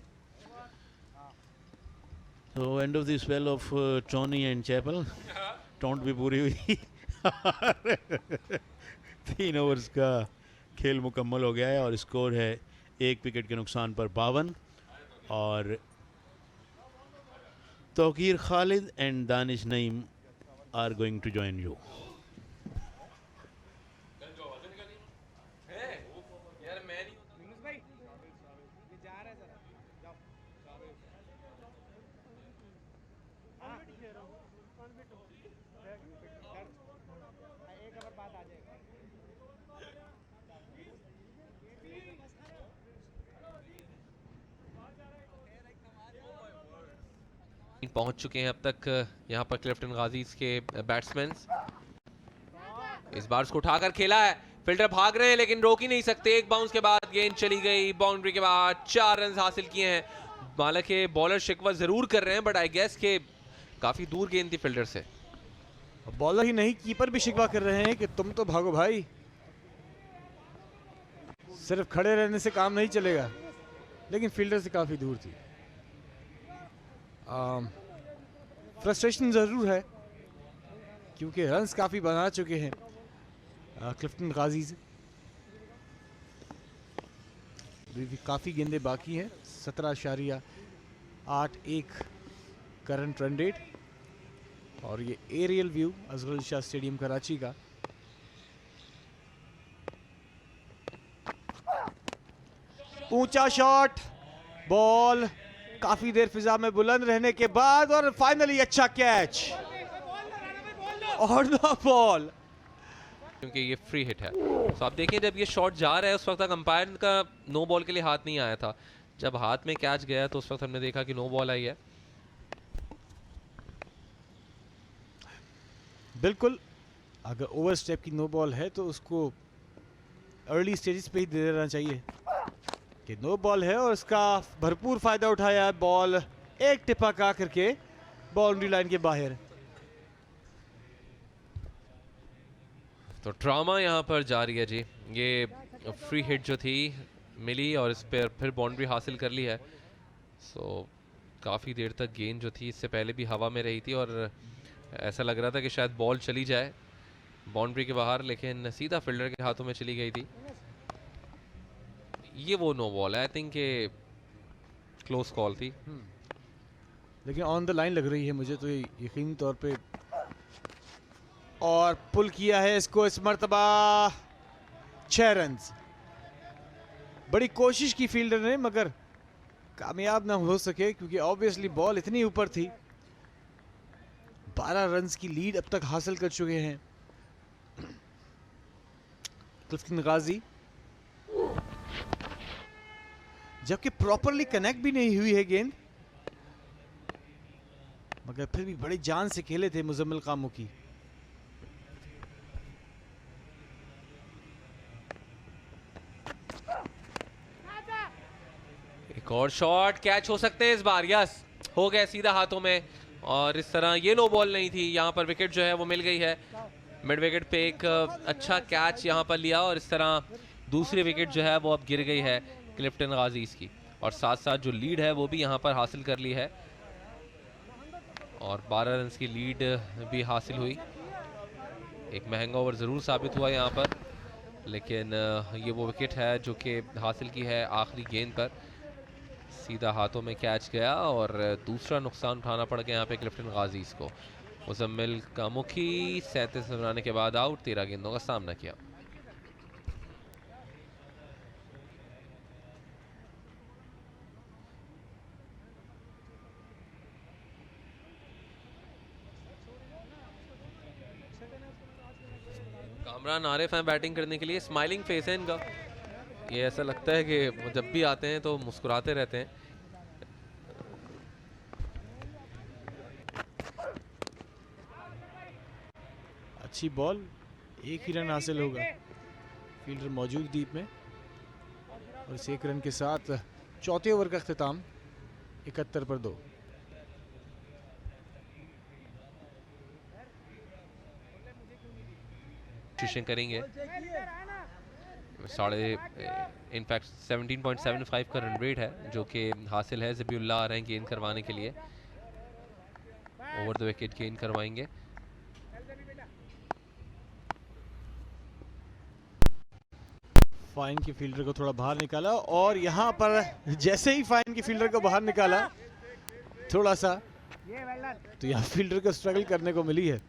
तो end of the spell of Tony and Chappell, taunt भी पूरी हुई। 3 ओवर्स का खेल मुकम्मल हो गया है, और स्कोर है 1 विकेट के नुकसान पर 52, और Tauqeer Khalid and Danish Naeem are going to join you. पहुंच चुके हैं अब तक यहां पर क्लिफ्टन गाजीज के बैट्समैन। इस बार उसको उठाकर खेला है, फील्डर भाग रहे हैं लेकिन रोक ही नहीं सकते। एक बाउंस के बाद गेंद चली गई, बाउंड्री के बाद 4 रन हासिल किए हैं। हालांकि बॉलर शिकवा जरूर कर रहे हैं, बट आई गेस के काफी दूर गेंद थी फील्डर से। बॉलर ही नहीं, कीपर भी शिकवा कर रहे हैं कि तुम तो भागो भाई, सिर्फ खड़े रहने से काम नहीं चलेगा, लेकिन फील्डर से काफी दूर थी। फ्रस्ट्रेशन ज़रूर है क्योंकि रन्स काफ़ी बना चुके हैं क्लिफ्टन गाजीज। भी काफ़ी गेंदें बाकी हैं। 17.81 करंट रन रेट, और ये aerial view Asghar Shah stadium Karachi का। ऊंचा शॉट, बॉल काफी देर फिजा में बुलंद रहने के बाद, और फाइनली अच्छा कैच और द बॉल, क्योंकि ये फ्री हिट है। तो आप देखिए जब ये शॉट जा रहा है उस वक्त तक अंपायर का नो बॉल के लिए हाथ नहीं आया था। जब हाथ में कैच गया तो उस वक्त हमने देखा कि नो बॉल आई है। बिल्कुल, अगर ओवर स्टेप की नो बॉल है तो उसको अर्ली स्टेजेस पे ही दे देना चाहिए। कि नो बॉल है और इसका भरपूर फायदा उठाया है। बॉल एक टिपा का करके बाउंड्री लाइन के बाहर। तो ड्रामा यहाँ पर जारी है जी। ये फ्री हिट जो थी मिली और इस पर फिर बाउंड्री हासिल कर ली है। सो काफ़ी देर तक गेंद जो थी इससे पहले भी हवा में रही थी और ऐसा लग रहा था कि शायद बॉल चली जाए बाउंड्री के बाहर, लेकिन सीधा फील्डर के हाथों में चली गई थी। ये वो नो बॉल है, आई थिंक ये क्लोज कॉल थी। लेकिन ऑन द लाइन लग रही है मुझे तो यकीनी तौर पे। और पुल किया है इसको इस मर्तबा 6 रन। बड़ी कोशिश की फील्डर ने मगर कामयाब ना हो सके क्योंकि ऑब्वियसली बॉल इतनी ऊपर थी। 12 रन की लीड अब तक हासिल कर चुके हैं क्लिफ्टन गाजी, जबकि प्रॉपरली कनेक्ट भी नहीं हुई है गेंद, मगर फिर भी बड़ी जान से खेले थे मुजम्मिल कामुकी। एक और शॉट कैच हो सकते हैं इस बार। यस, हो गया सीधा हाथों में। और इस तरह ये नो बॉल नहीं थी, यहाँ पर विकेट जो है वो मिल गई है। मिड विकेट पे एक अच्छा कैच यहाँ पर लिया और इस तरह दूसरी विकेट जो है वो अब गिर गई है क्लिफ्टन गाजीज की, और साथ साथ जो लीड है वो भी यहाँ पर हासिल कर ली है और 12 रन की लीड भी हासिल हुई। एक महंगा ओवर ज़रूर साबित हुआ यहाँ पर, लेकिन ये वो विकेट है जो कि हासिल की है आखिरी गेंद पर। सीधा हाथों में कैच गया और दूसरा नुकसान उठाना पड़ गया यहाँ पे क्लिफ्टन गाजीज को। मुजम्मिल कामुकी 37 रन बनाने के बाद आउट, 13 गेंदों का सामना किया। कामरान आरिफ हैं बैटिंग करने के लिए। स्माइलिंग फेस है इनका, ये ऐसा लगता है कि वो जब भी आते हैं तो मुस्कुराते रहते हैं। अच्छी बॉल, एक ही रन हासिल होगा। फील्डर मौजूद डीप में और इस एक रन के साथ चौथे ओवर का अख्तिताम 71 पर 2। कोशिशें करेंगे। इनफैक्ट 17.75 का रन रेट है जो कि हासिल है। ज़बीउल्लाह आ रहे हैं गेंद करवाने के लिए, ओवर द विकेट गेंद करवाएंगे। फाइन की फील्डर को थोड़ा बाहर निकाला और यहां पर जैसे ही फाइन की फील्डर को बाहर निकाला थोड़ा सा, तो यहां फील्डर को स्ट्रगल करने को मिली है।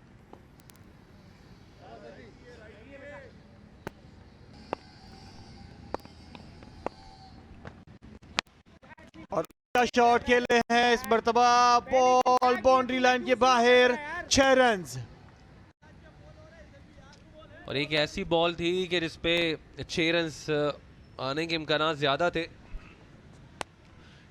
और शॉट खेले हैं इस मर्तबा, बॉल बाउंड्री लाइन के बाहर, 6 रन। और एक ऐसी बॉल थी कि जिसपे 6 रन आने के इम्कान ज़्यादा थे,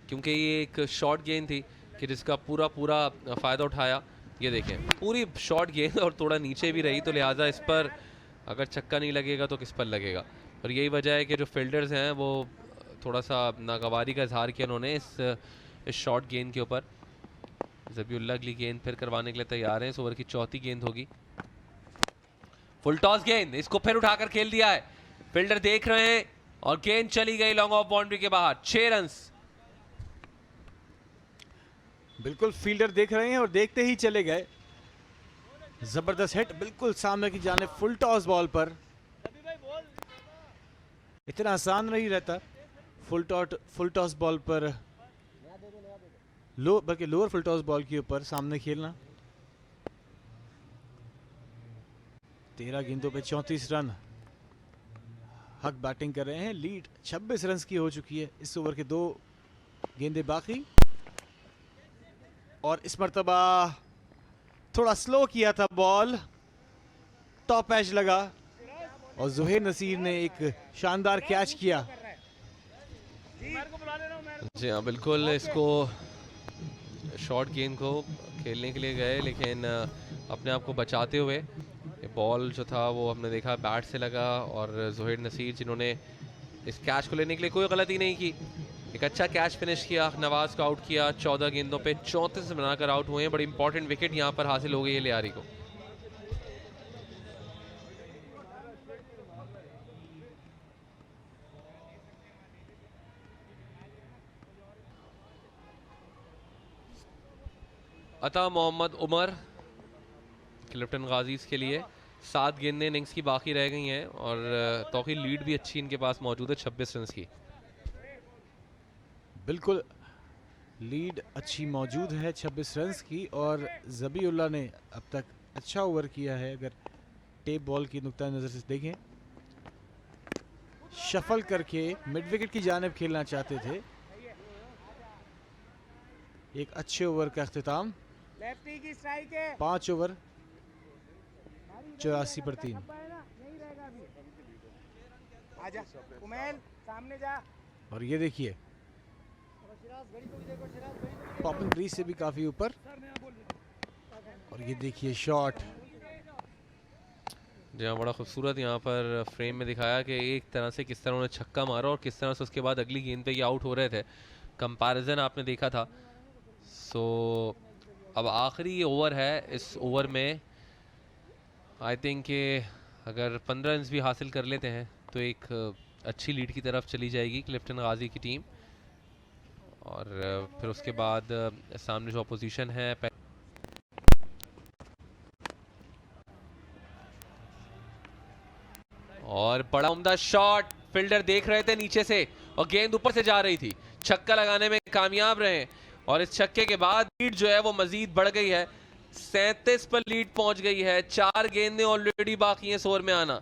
क्योंकि ये एक शॉर्ट गेंद थी कि जिसका पूरा फ़ायदा उठाया। ये देखें, पूरी शॉर्ट गेंद और थोड़ा नीचे भी रही, तो लिहाजा इस पर अगर छक्का नहीं लगेगा तो किस पर लगेगा। और यही वजह है कि जो फील्डर्स हैं वो थोड़ा सा नागवारी का इजहार किया उन्होंने इस शॉर्ट गेंद के ऊपर। ज़बीउल्लाह अगली गेंद फिर करवाने के लिए तैयार हैं। इस ओवर की चौथी गेंद होगी। फुल टॉस गेंद, इसको फिर उठाकर खेल दिया है। फील्डर देख रहे हैं और गेंद चली गई लॉन्ग ऑफ बाउंड्री के बाहर। 6 रन। बिल्कुल फील्डर देख रहे हैं और देखते ही चले गए। जबरदस्त हिट बिल्कुल सामने की जाने, फुल टॉस बॉल पर। इतना आसान नहीं रहता फुल टॉस बॉल पर, बल्कि लोअर फुल टॉस बॉल के ऊपर सामने खेलना। 13 गेंदों पे 34 रन। हक बैटिंग कर रहे हैं। लीड 26 रन की हो चुकी है। इस ओवर के 2 गेंदें बाकी और इस मर्तबा थोड़ा स्लो किया था बॉल, टॉप एज लगा और जुहैर नसीर ने एक शानदार कैच किया। जी हाँ, बिल्कुल। इसको शॉर्ट गेंद को खेलने के लिए गए, लेकिन अपने आप को बचाते हुए बॉल जो था वो हमने देखा बैट से लगा और जुहैर नसीर जिन्होंने इस कैच को लेने के लिए कोई गलती नहीं की, एक अच्छा कैच फिनिश किया, नवाज को आउट किया 14 गेंदों पे 34 बनाकर आउट हुए हैं। बड़ी इंपॉर्टेंट विकेट यहाँ पर हासिल हो गई है लियारी को। अता मोहम्मद उमर क्लिफ्टन गाजीज के लिए 7 गेंदें इनिंग्स की बाकी रह गई हैं और तौकीर लीड भी अच्छी इनके पास मौजूद है 26 रन की। बिल्कुल लीड अच्छी मौजूद है 26 रन्स की और ज़बीउल्लाह ने अब तक अच्छा ओवर किया है। अगर टेप बॉल की नुक्ता नज़र से देखें, शफल करके मिड विकेट की जानिब खेलना चाहते थे। एक अच्छे ओवर का अख्तिताम, 5 ओवर 84 पर 3। और ये देखिए पॉपिंग क्रीज से भी काफी ऊपर, और ये देखिए शॉट। जहाँ बड़ा खूबसूरत यहाँ पर फ्रेम में दिखाया कि एक तरह से किस तरह उन्होंने छक्का मारा और किस तरह से उसके बाद अगली गेंद पे ये आउट हो रहे थे। कंपैरिजन आपने देखा था। सो अब आखिरी ओवर है, इस ओवर में आई थिंक कि अगर 15 रन भी हासिल कर लेते हैं तो एक अच्छी लीड की तरफ चली जाएगी क्लिफ्टन गाजी की टीम। और फिर उसके बाद सामने जो अपोजिशन है और बड़ा उम्दा शॉट, फील्डर देख रहे थे नीचे से और गेंद ऊपर से जा रही थी, छक्का लगाने में कामयाब रहे और इस छक्के के बाद लीड जो है वो मजीद बढ़ गई है, 37 पर लीड पहुंच गई है। 4 गेंदें ऑलरेडी बाकी हैं इस ओवर में आना।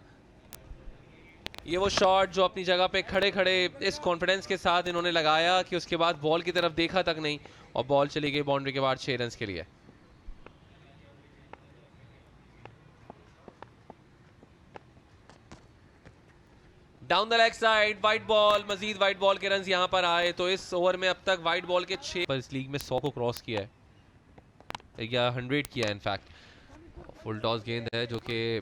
ये वो शॉट जो अपनी जगह पे खड़े खड़े इस कॉन्फिडेंस के साथ इन्होंने लगाया कि उसके बाद बॉल की तरफ देखा तक नहीं और बॉल चली गई बाउंड्री के बाद 6 रन के लिए। Down the leg side wide ball, Majeed wide ball के रन यहां पर आए तो इस ओवर में अब तक वाइड बॉल के 6 पर इस लीग में 100 को क्रॉस किया है या 100 किया है। इनफैक्ट फुल टॉस गेंद है जो कि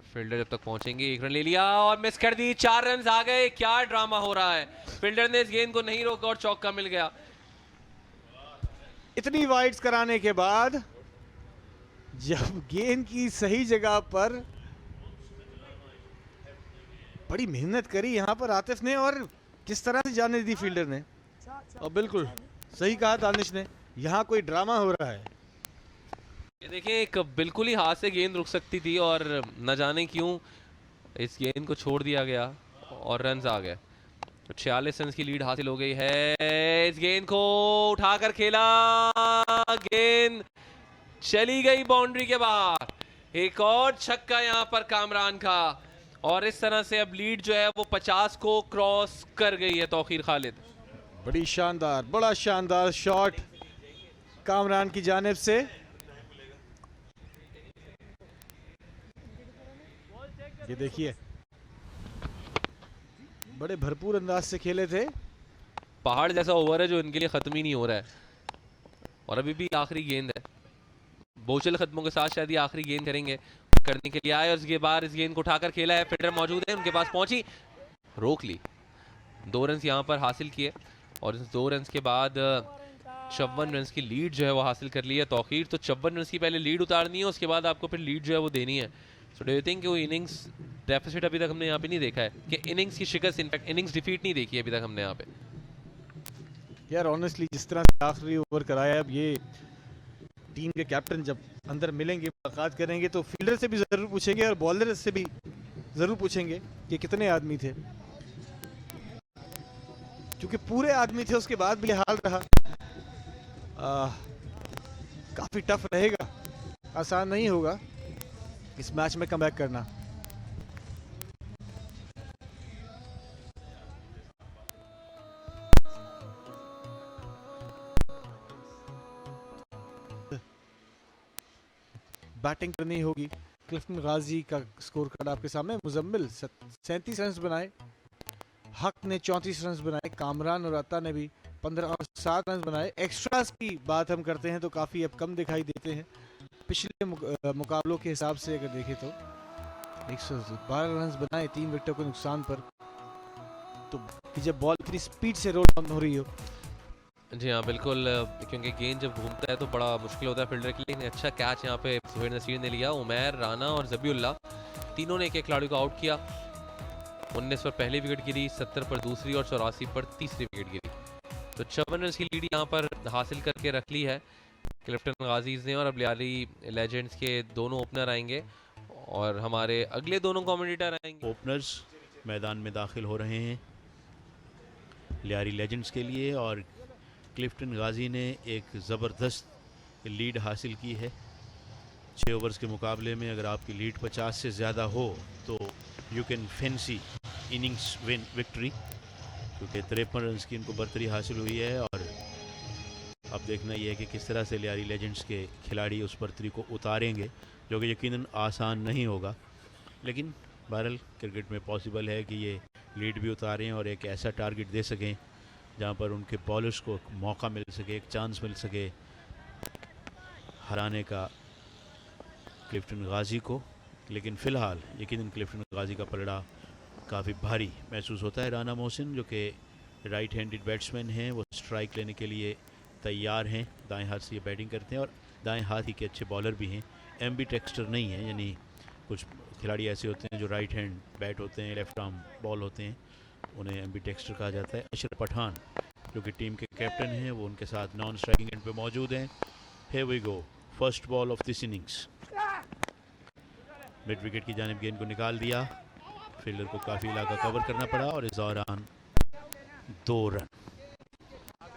फील्डर जब तक पहुंचेंगे, 1 रन ले लिया और मिस कर दी, 4 रन आ गए। क्या ड्रामा हो रहा है, फील्डर ने इस गेंद को नहीं रोका और चौका मिल गया। इतनी वाइड्स कराने के बाद जब गेंद की सही जगह पर बड़ी मेहनत करी यहाँ पर आतिफ ने और किस तरह से जाने दी फील्डर ने, और बिल्कुल सही कहा दानिश ने, यहाँ कोई ड्रामा हो रहा है। ये देखिए एक बिल्कुल ही हाथ से गेंद रुक सकती थी और न जाने क्यों इस गेंद को छोड़ दिया गया और रन्स आ गए। तो 46 रन की लीड हासिल हो गई है। इस गेंद को उठाकर खेला, गेंद चली गई बाउंड्री के बाहर। एक और छक्का यहाँ पर कामरान का और इस तरह से अब लीड जो है वो 50 को क्रॉस कर गई है तौकीर खालिद। बड़ी शानदार, बड़ा शानदार शॉट कामरान की जानिब से। ये देखिए बड़े भरपूर अंदाज से खेले थे। पहाड़ जैसा ओवर है जो इनके लिए खत्म ही नहीं हो रहा है और अभी भी आखिरी गेंद है। बोचल खत्मों के साथ शायद ये आखिरी गेंद करेंगे, करने के लिए आए और उसके बाद इस गेंद को उठाकर खेला है। फील्डर मौजूद है, उनके पास पहुंची, रोक ली। 2 रन यहां पर हासिल किए और इस 2 रन के बाद 54 रन की लीड जो है वो हासिल कर ली है तौकीर। तो 54 रन की पहले लीड उतारनी है, उसके बाद आपको फिर लीड जो है वो देनी है। सो डू यू थिंक वो इनिंग्स डेफिसिट अभी तक हमने यहाँ पे नहीं देखा है कि इनिंग्स की शिकस्त, इनफैक्ट इनिंग्स डिफीट नहीं देखी है अभी तक हमने यहाँ पे। यार ऑनेस्टली जिस तरह से आखिरी ओवर कराया, अब ये टीम के कैप्टन जब अंदर मिलेंगे, मुलाकात करेंगे तो फील्डर से भी जरूर पूछेंगे और बॉलर से भी जरूर पूछेंगे कि कितने आदमी थे, क्योंकि पूरे आदमी थे उसके बाद भी हाल रहा। काफी टफ रहेगा, आसान नहीं होगा इस मैच में कमबैक करना। बैटिंग करनी होगी। क्लिफ्टन गाजी का स्कोर कार्ड आपके सामने। मुजम्मिल 37 रन बनाए, हक ने 34 रन बनाए, कामरान और अता ने भी 15 और 7 रन बनाए। एक्स्ट्रास की बात हम करते हैं तो काफ़ी अब कम दिखाई देते हैं। पिछले मुकाबलों के हिसाब से अगर देखें तो 112 रन बनाए 3 विकेटों के नुकसान पर। तो कि जब बॉल इतनी स्पीड से रोल डाउन हो रही हो। जी हाँ बिल्कुल, क्योंकि गेंद जब घूमता है तो बड़ा मुश्किल होता है फील्डर के लिए। लेकिन अच्छा कैच यहाँ पे सुहेल नसीर ने लिया। उमैर, राना और ज़बीउल्लाह तीनों ने एक एक खिलाड़ी को आउट किया। 19 पर पहली विकेट गिरी, 70 पर दूसरी और 84 पर तीसरी विकेट गिरी। तो 54 रन की लीड यहाँ पर हासिल करके रख ली है क्लिफ्टन गाजीज ने। और अब लियारी लेजेंड्स के दोनों ओपनर आएंगे और हमारे अगले दोनों कमेंटेटर आएंगे। ओपनर्स मैदान में दाखिल हो रहे हैं लियारी लेजेंड्स के लिए और क्लिफ्टन गाजी ने एक ज़बरदस्त लीड हासिल की है। 6 ओवर्स के मुकाबले में अगर आपकी लीड 50 से ज़्यादा हो तो you can fancy innings win victory, क्योंकि 53 रन की इनको बर्तरी हासिल हुई है। और अब देखना यह है कि किस तरह से लियारी लेजेंड्स के खिलाड़ी उस बर्तरी को उतारेंगे, जो कि यकीनन आसान नहीं होगा। लेकिन बहरहाल क्रिकेट में पॉसिबल है कि ये लीड भी उतारें और एक ऐसा टारगेट दे सकें जहां पर उनके बॉलर्स को एक मौका मिल सके, एक चांस मिल सके हराने का क्लिफ्टन गाजी को। लेकिन फ़िलहाल यकीनन क्लिफ्टन गाजी का पलड़ा काफ़ी भारी महसूस होता है। राना मोहसिन जो कि राइट हैंडेड बैट्समैन हैं, वो स्ट्राइक लेने के लिए तैयार हैं। दाएं हाथ से ये बैटिंग करते हैं और दाएं हाथ ही के अच्छे बॉलर भी हैं। एम्बी टेक्स्टर नहीं है, यानी कुछ खिलाड़ी ऐसे होते हैं जो राइट हैंड बैट होते हैं, लेफ्ट आर्म बॉल होते हैं, उन्हें एम्बी टेक्स्टर कहा जाता है। अशरफ पठान जो कि टीम के कैप्टन हैं, वो उनके साथ नॉन स्ट्राइकिंग एंड पे मौजूद हैं। Here we go, first ball of this innings. Mid wicket की जानिब गेंद को निकाल दिया, फील्डर को काफ़ी इलाका कवर करना पड़ा और इस दौरान 2 रन।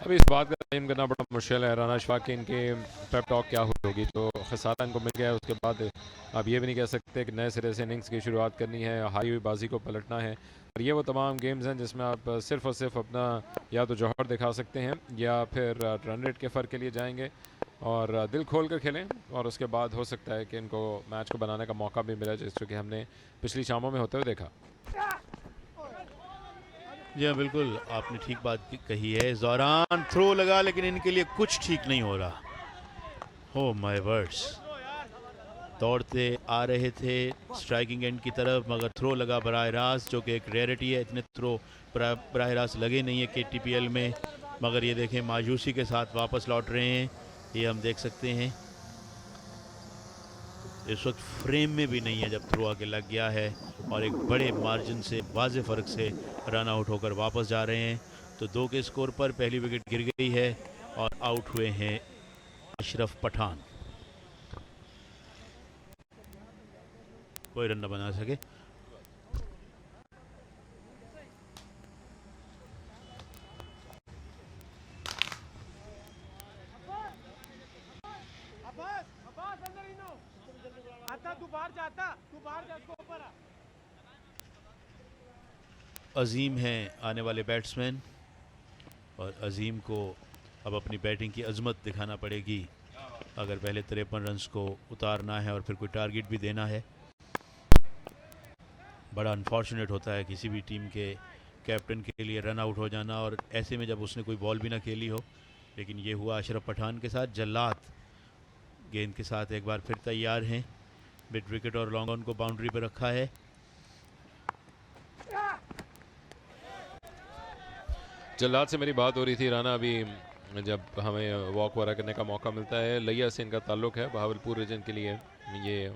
अभी इस बात का टाइम करना बड़ा मुश्किल है राना अशफाक की इनके पेप टॉक क्या होगी। तो खसारा इनको मिल गया है, उसके बाद अब ये भी नहीं कह सकते कि नए सिरे से इनिंग्स की शुरुआत करनी है, हारी हुई बाजी को पलटना है। और ये वो तमाम गेम्स हैं जिसमें आप सिर्फ और सिर्फ अपना या तो जौहर दिखा सकते हैं या फिर रन रेट के फ़र्क के लिए जाएंगे और दिल खोल कर खेलें। और उसके बाद हो सकता है कि इनको मैच को बनाने का मौका भी मिला, जिस कि हमने पिछली शामों में होते हुए देखा। जी हाँ, बिल्कुल आपने ठीक बात कही है। इस दौरान थ्रो लगा लेकिन इनके लिए कुछ ठीक नहीं हो रहा। हो माय वर्ड्स, दौड़ते आ रहे थे स्ट्राइकिंग एंड की तरफ, मगर थ्रो लगा बराह रास्त, जो कि एक रेयरिटी है। इतने थ्रो बराह रास्त लगे नहीं है KTPL में, मगर ये देखें मायूसी के साथ वापस लौट रहे हैं। ये हम देख सकते हैं इस वक्त फ्रेम में भी नहीं है जब थ्रो आके लग गया है और एक बड़े मार्जिन से, वाज़े फ़र्क से रन आउट होकर वापस जा रहे हैं। तो 2 के स्कोर पर पहली विकेट गिर गई है और आउट हुए हैं अशरफ पठान। कोई रन न बना सके। अजीम हैं आने वाले बैट्समैन और अजीम को अब अपनी बैटिंग की अजमत दिखाना पड़ेगी अगर पहले 53 रन्स को उतारना है और फिर कोई टारगेट भी देना है। बड़ा अनफॉर्चुनेट होता है किसी भी टीम के कैप्टन के लिए रन आउट हो जाना, और ऐसे में जब उसने कोई बॉल भी ना खेली हो। लेकिन ये हुआ अशरफ पठान के साथ। जल्लाद गेंद के साथ एक बार फिर तैयार हैं। मिड विकेट और लॉन्ग ऑन को बाउंड्री पर रखा है। जल्लाद से मेरी बात हो रही थी राना, अभी जब हमें वॉक वगैरह करने का मौका मिलता है। लिया से इनका ताल्लुक़ है, बहावलपुर रीजन के लिए ये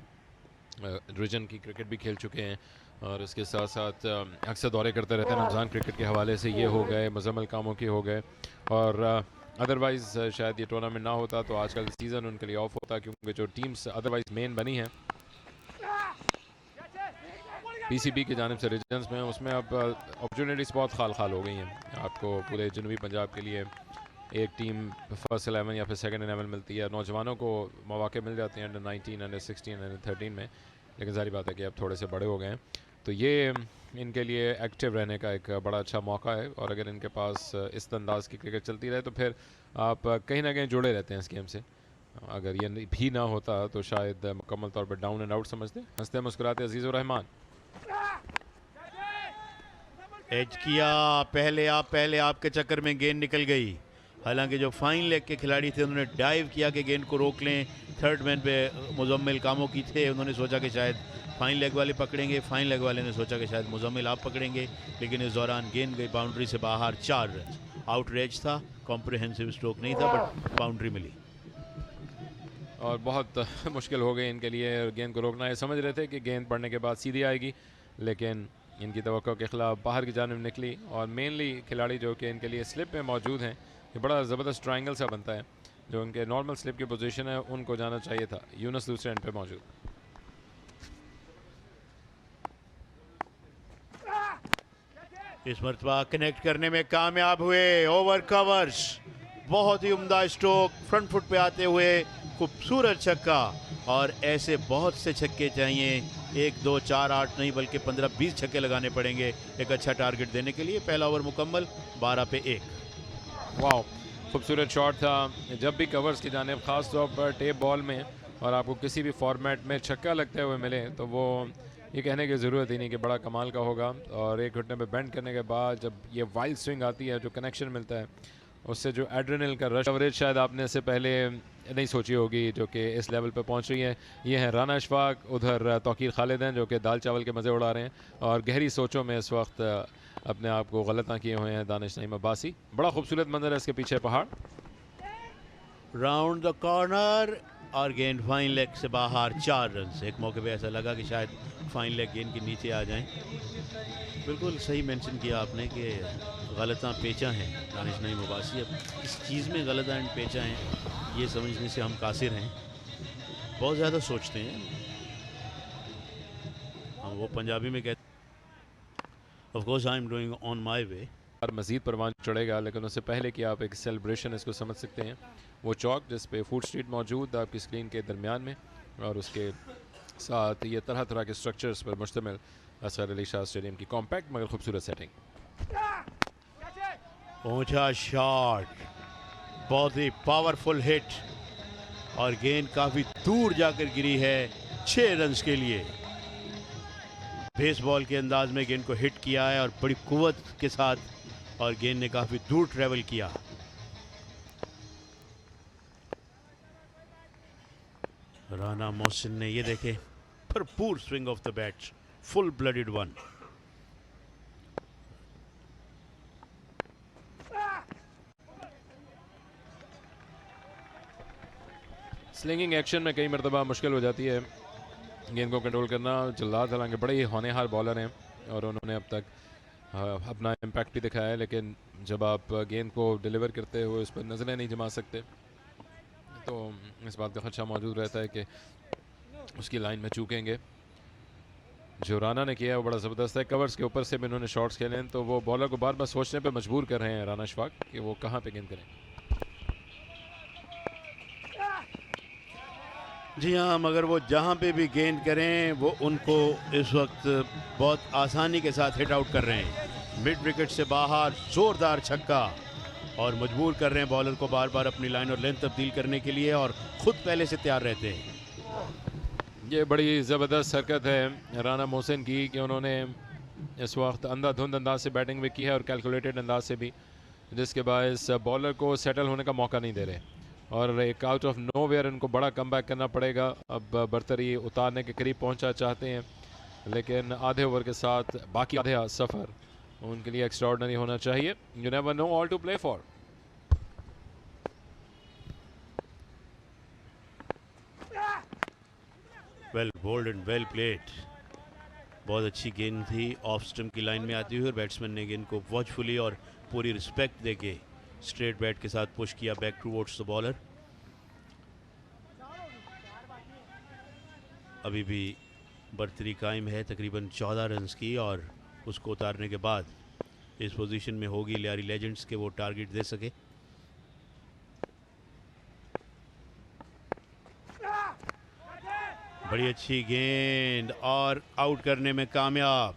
रीजन की क्रिकेट भी खेल चुके हैं और इसके साथ साथ अक्सर दौरे करते रहते हैं। रमज़ान क्रिकेट के हवाले से ये हो गए, मुजम्मल कामों के हो गए, और अदरवाइज़ शायद ये टूर्नामेंट ना होता तो आजकल सीज़न उनके लिए ऑफ होता, क्योंकि जो टीम्स अदरवाइज़ मेन बनी हैं PCB की जानिब से रीजन्स में, उसमें अब अपॉर्चुनिटीज़ बहुत खाल हो गई हैं। आपको पूरे जनूबी पंजाब के लिए एक टीम फर्स्ट 11 या फिर सेकंड 11 मिलती है। नौजवानों को मौके मिल जाते हैं अंडर 19, अंडर 16, अंडर 13 में। लेकिन जारी बात है कि अब थोड़े से बड़े हो गए हैं, तो ये इनके लिए एक्टिव रहने का एक बड़ा अच्छा मौका है। और अगर इनके पास इस अंदाज की क्रिकेट चलती रहे तो फिर आप कहीं ना कहीं जुड़े रहते हैं इस गेम से। अगर ये भी ना होता तो शायद मुकम्मल तौर पर डाउन एंड आउट समझते। हंसते मुस्कुराते अजीज़ुर रहमान। एज किया, पहले आप के चक्कर में गेंद निकल गई। हालांकि जो फाइन लेग के खिलाड़ी थे उन्होंने डाइव किया कि गेंद को रोक लें। थर्ड मैन पे मुजम्मिल कामों की थे, उन्होंने सोचा कि शायद फाइन लेग वाले पकड़ेंगे, फाइन लेग वाले ने सोचा कि शायद मुजम्मिल आप पकड़ेंगे, लेकिन इस दौरान गेंद गई बाउंड्री से बाहर। 4 रन। आउटरेज था, कॉम्प्रिहेंसिव स्ट्रोक नहीं था, बट बाउंड्री मिली। और बहुत मुश्किल हो गई इनके लिए गेंद को रोकना। ये समझ रहे थे कि गेंद पड़ने के बाद सीधी आएगी, लेकिन इनकी तवक्को के खिलाफ बाहर की जानिब निकली। और मेनली खिलाड़ी जो कि इनके लिए स्लिप में मौजूद हैं, ये बड़ा ज़बरदस्त ट्रायंगल सा बनता है। जो उनके नॉर्मल स्लिप की पोजीशन है उनको जाना चाहिए था। यूनुस दूसरे एंड पे मौजूद। इस मरतबा कनेक्ट करने में कामयाब हुए। ओवर कवर्स, बहुत ही उम्दा स्ट्रोक, फ्रंट फुट पे आते हुए खूबसूरत छक्का। और ऐसे बहुत से छक्के चाहिए, 1 2 4 8 नहीं बल्कि 15-20 छक्के लगाने पड़ेंगे एक अच्छा टारगेट देने के लिए। पहला ओवर मुकम्मल, 12 पे 1। वाह, खूबसूरत शॉट था। जब भी कवर्स की जानिब ख़ास तौर पर टेप बॉल में और आपको किसी भी फॉर्मेट में छक्का लगते हुए मिले तो वो ये कहने की ज़रूरत ही नहीं कि बड़ा कमाल का होगा। और एक घुटने पे बेंड करने के बाद जब ये वाइल्ड स्विंग आती है, जो कनेक्शन मिलता है, उससे जो एड्रेनल का रश कवरेज शायद आपने इससे पहले नहीं सोची होगी, जो कि इस लेवल पे पहुंच रही है। ये हैं राना अशफाक, उधर तौकीर खालिद हैं जो कि दाल चावल के मज़े उड़ा रहे हैं, और गहरी सोचों में इस वक्त अपने आप को गलत किए हुए हैं दानिश नईम अब्बासी। बड़ा खूबसूरत मंजर है इसके पीछे पहाड़। राउंड द कॉर्नर और गेंद फाइन लेग से बाहर। 4 रन। एक मौके पे ऐसा लगा कि शायद फाइन लेग गेंद के नीचे आ जाएं। बिल्कुल सही मेंशन किया आपने कि गलता पेचा हैं दानिश नईम अब्बासी। अब इस चीज़ में गलता एंड पेचा हैं ये समझने से हम कासिर हैं, बहुत ज़्यादा सोचते हैं हम। वो पंजाबी में कहते of course I am doing on my way. और मज़ीद परवान चढ़ेगा, लेकिन उससे पहले कि आप एक सेलिब्रेशन इसको समझ सकते हैं, वो चौक जिस पे फूड स्ट्रीट मौजूद आपकी स्क्रीन के दरमियान में, और उसके साथ ये तरह तरह के स्ट्रक्चर्स पर मुश्तमिल असगर अली शाह स्टेडियम की कॉम्पैक्ट मगर खूबसूरत सेटिंग। ऊंचा शॉट, बहुत ही पावरफुल हिट, और गेंद काफ़ी दूर जाकर गिरी है 6 रन्स के लिए। बेसबॉल के अंदाज में गेंद को हिट किया है और बड़ी कुव्वत के साथ, और गेंद ने काफ़ी दूर ट्रेवल किया। राना मोहसिन ने, ये देखे, भरपूर swing of the bat, full blooded one. Slinging action में कई मरतबा मुश्किल हो जाती है गेंद को कंट्रोल करना। जल्लाद हालांकि बड़े ही होनहार बॉलर हैं और उन्होंने अब तक अपना इम्पैक्ट भी दिखाया है, लेकिन जब आप गेंद को डिलीवर करते हुए उस पर नज़रें नहीं जमा सकते तो इस बात का खदशा मौजूद रहता है कि उसकी लाइन में चूकेंगे। जो राना ने किया वो बड़ा ज़बरदस्त है। कवर्स के ऊपर से भी उन्होंने शॉट्स खेले हैं, तो वो बॉलर को बार बार सोचने पे मजबूर कर रहे हैं राना अशफाक कि वो कहाँ पे गेंद करें। जी हाँ, मगर वो जहाँ पे भी गेंद करें वो उनको इस वक्त बहुत आसानी के साथ हिट आउट कर रहे हैं। मिड विकेट से बाहर ज़ोरदार छक्का, और मजबूर कर रहे हैं बॉलर को बार बार अपनी लाइन और लेंथ तब्दील करने के लिए, और ख़ुद पहले से तैयार रहते हैं। ये बड़ी ज़बरदस्त हरकत है राना मोहसिन की कि उन्होंने इस वक्त अंधाधुंध अंदाज से बैटिंग भी की है और कैलकुलेटेड अंदाज से भी, जिसके बायस बॉलर को सेटल होने का मौका नहीं दे रहे, और एक आउट ऑफ नोवेयर इनको बड़ा कमबैक करना पड़ेगा। अब बर्तरी उतारने के करीब पहुंचा चाहते हैं, लेकिन आधे ओवर के साथ बाकी आधे सफ़र उनके लिए एक्स्ट्राऑर्डिनरी होना चाहिए। You never know, all to play for. Well bowled and well played. बहुत अच्छी गेंद थी, ऑफ स्टंप की लाइन में आती हुई, और बैट्समैन ने गेंद को वॉचफुली और पूरी रिस्पेक्ट देके स्ट्रेट बैट के साथ पुश किया बैक टूवर्ड्स द बॉलर। अभी भी बर्तरी कायम है तकरीबन 14 रन्स की, और उसको उतारने के बाद इस पोजीशन में होगी लियारी लेजेंड्स के वो टारगेट दे सके। बड़ी अच्छी गेंद और आउट करने में कामयाब।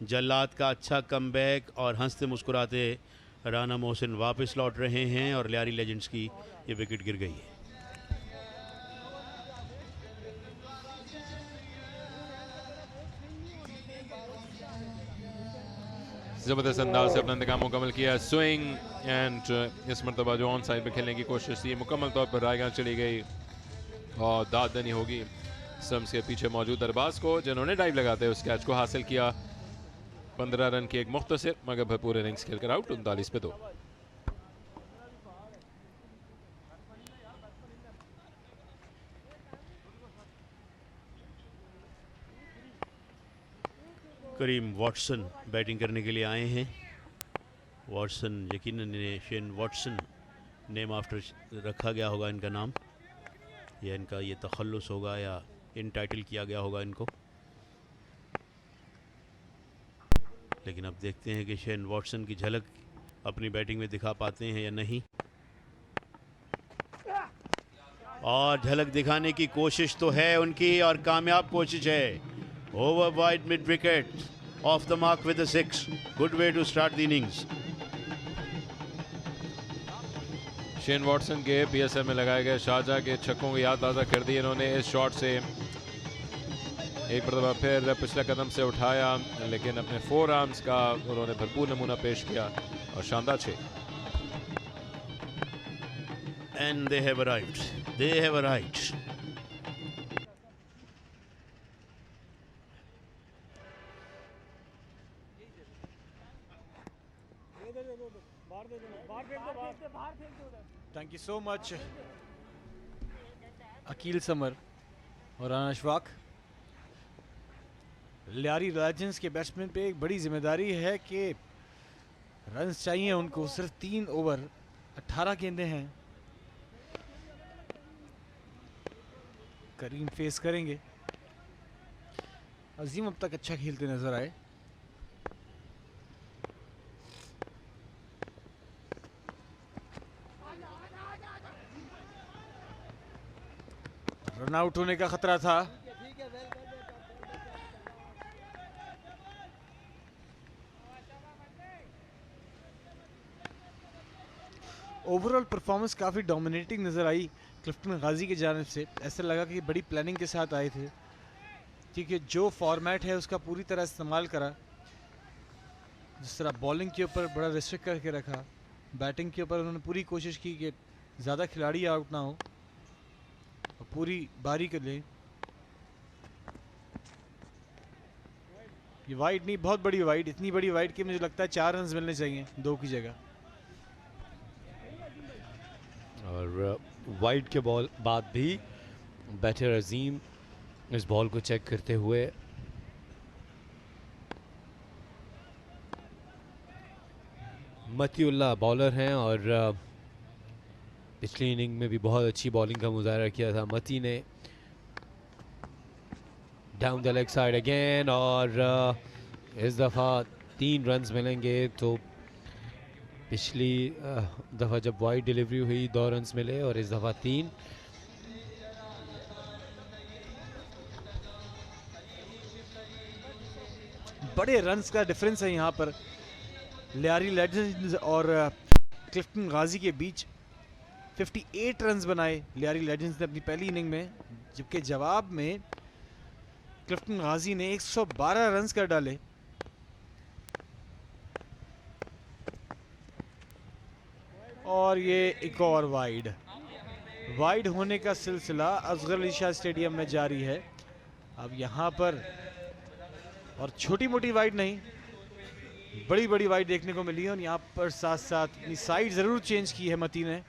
जल्लाद का अच्छा कमबैक, और हंसते मुस्कुराते राना मोहसिन वापस लौट रहे हैं, और लियारी लेजेंड्स की ये विकेट गिर गई है। ज़बरदस्त अंदाज से अपना इंतकाम मुकम्मल किया। स्विंग एंड इस मरतबा जो ऑन साइड पे खेलने की कोशिश थी मुकम्मल तौर पर रायगां चली गई और दाद देनी होगी स्टंप्स के पीछे मौजूद अरबाज को, जिन्होंने डाइव लगाते हुए उस कैच को हासिल किया। 15 रन की एक मुख्तसर मगर भरपूर इनिंग्स खेलकर आउट 39 पे 2। करीम वॉटसन बैटिंग करने के लिए आए हैं। वॉटसन यकीनन शेन वॉटसन नेम आफ्टर रखा गया होगा इनका नाम, या इनका ये तखल्लुस होगा या इन टाइटल किया गया होगा इनको। लेकिन अब देखते हैं कि शेन वॉटसन की झलक अपनी बैटिंग में दिखा पाते हैं या नहीं। और झलक दिखाने की कोशिश तो है उनकी और कामयाब कोशिश है। Over wide mid wicket, off the mark with a 6. Good way to start the innings. Shane Watson के पीएसएल में लगाए गए शारजाह के छक्कों को याद ताज़ा कर दी इन्होंने। इस शॉट से एक मरतबा फिर पिछले कदम से उठाया, लेकिन अपने 4 आर्म्स का उन्होंने भरपूर नमूना पेश किया और शानदार 6। And they have arrived. They have arrived. Thank you so much Aqeel Samar और राना अशफाक। लियारी लेजेंड्स के बैट्समैन पे एक बड़ी जिम्मेदारी है कि रन्स चाहिए उनको। सिर्फ 3 ओवर 18 गेंदें हैं। करीम फेस करेंगे। अजीम अब तक अच्छा खेलते नजर आए। रन आउट होने का खतरा था। ओवरऑल परफॉर्मेंस काफी डोमिनेटिंग नजर आई क्लिफ्टन गाजी की जानिब से। ऐसा लगा कि बड़ी प्लानिंग के साथ आए थे, क्योंकि जो फॉर्मेट है उसका पूरी तरह इस्तेमाल करा। जिस तरह बॉलिंग के ऊपर बड़ा रिस्ट्रिक्ट करके रखा, बैटिंग के ऊपर उन्होंने पूरी कोशिश की कि ज़्यादा खिलाड़ी आउट ना हो और पूरी बारी कर लें। ये वाइड नहीं, बहुत बड़ी वाइड, इतनी बड़ी वाइड कि मुझे लगता है 4 रन मिलने चाहिए 2 की जगह। और वाइड के बॉल बाद भी बैटर अजीम इस बॉल को चेक करते हुए मतीउल्लाह बॉलर हैं और पिछली इनिंग में भी बहुत अच्छी बॉलिंग का मुजाहरा किया था मती ने। Down the leg side again और इस दफ़ा 3 रन्स मिलेंगे। तो पिछली दफ़ा जब वाइड डिलीवरी हुई 2 रन्स मिले और इस दफ़ा 3। बड़े रन्स का डिफरेंस है यहाँ पर लियारी लेजेंड्स और क्लिफ्टन गाजी के बीच। 58 रन्स बनाए लियारी लेजेंड्स ने अपनी पहली इनिंग में, जबकि जवाब में क्लिफ्टन गाजी ने 112 रन्स कर डाले। और ये एक और वाइड होने का सिलसिला असगर अली शाह स्टेडियम में जारी है। अब यहाँ पर और छोटी मोटी वाइड नहीं, बड़ी बड़ी वाइड देखने को मिली है। और यहाँ पर साथ साथ अपनी साइड ज़रूर चेंज की है मती ने।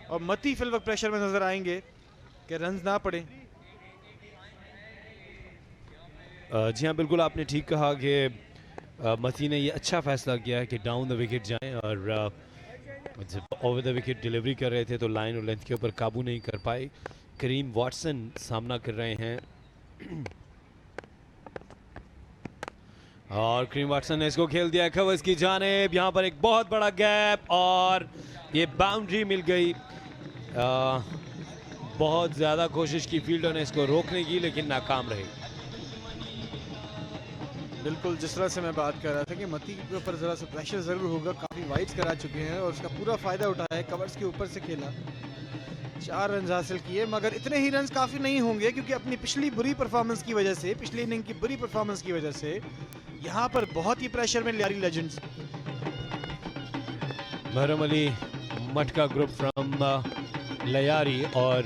और मती फिल वक्त प्रेशर में नजर आएंगे कि रन्स ना पड़े। जी हाँ, बिल्कुल आपने ठीक कहा कि मती ने ये अच्छा फैसला किया है कि डाउन द विकेट जाएं। और जब ओवर द विकेट डिलीवरी कर रहे थे तो लाइन और लेंथ के ऊपर काबू नहीं कर पाए। करीम वॉटसन सामना कर रहे हैं और करीम वॉटसन ने इसको खेल दिया कवर्स की जानिब। यहाँ पर एक बहुत बड़ा गैप और ये बाउंड्री मिल गई। बहुत ज़्यादा कोशिश की फील्डर ने इसको रोकने की, लेकिन नाकाम रहे। बिल्कुल जिस तरह से मैं बात कर रहा था कि मती के ऊपर ज़रा सा प्रेशर ज़रूर होगा। काफ़ी वाइड्स करा चुके हैं और उसका पूरा फ़ायदा उठाया है। कवर्स के ऊपर से खेला, 4 रन हासिल किए, मगर इतने ही रन काफ़ी नहीं होंगे क्योंकि अपनी पिछली बुरी परफॉर्मेंस की वजह से, पिछली इनिंग की बुरी परफॉर्मेंस की वजह से यहाँ पर बहुत ही प्रेशर में लियारी लेजेंड्स। महरम अली मटका ग्रुप फ्रॉम लियारी, और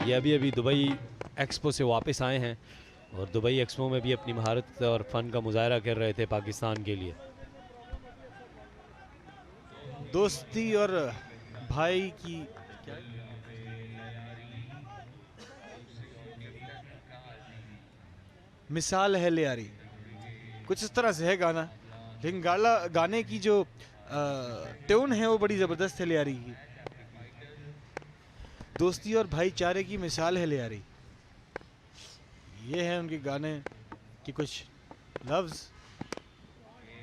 ये अभी दुबई एक्सपो से वापस आए हैं और दुबई एक्सपो में भी अपनी महारत और फन का मुजाहरा कर रहे थे पाकिस्तान के लिए। दोस्ती और भाई की मिसाल है लियारी, कुछ इस तरह से है गाना, लेकिन गाने की जो ट्यून है वो बड़ी ज़बरदस्त है लियारी की। दोस्ती और भाईचारे की मिसाल है लियारी, ये है उनके गाने की कुछ लफ्ज।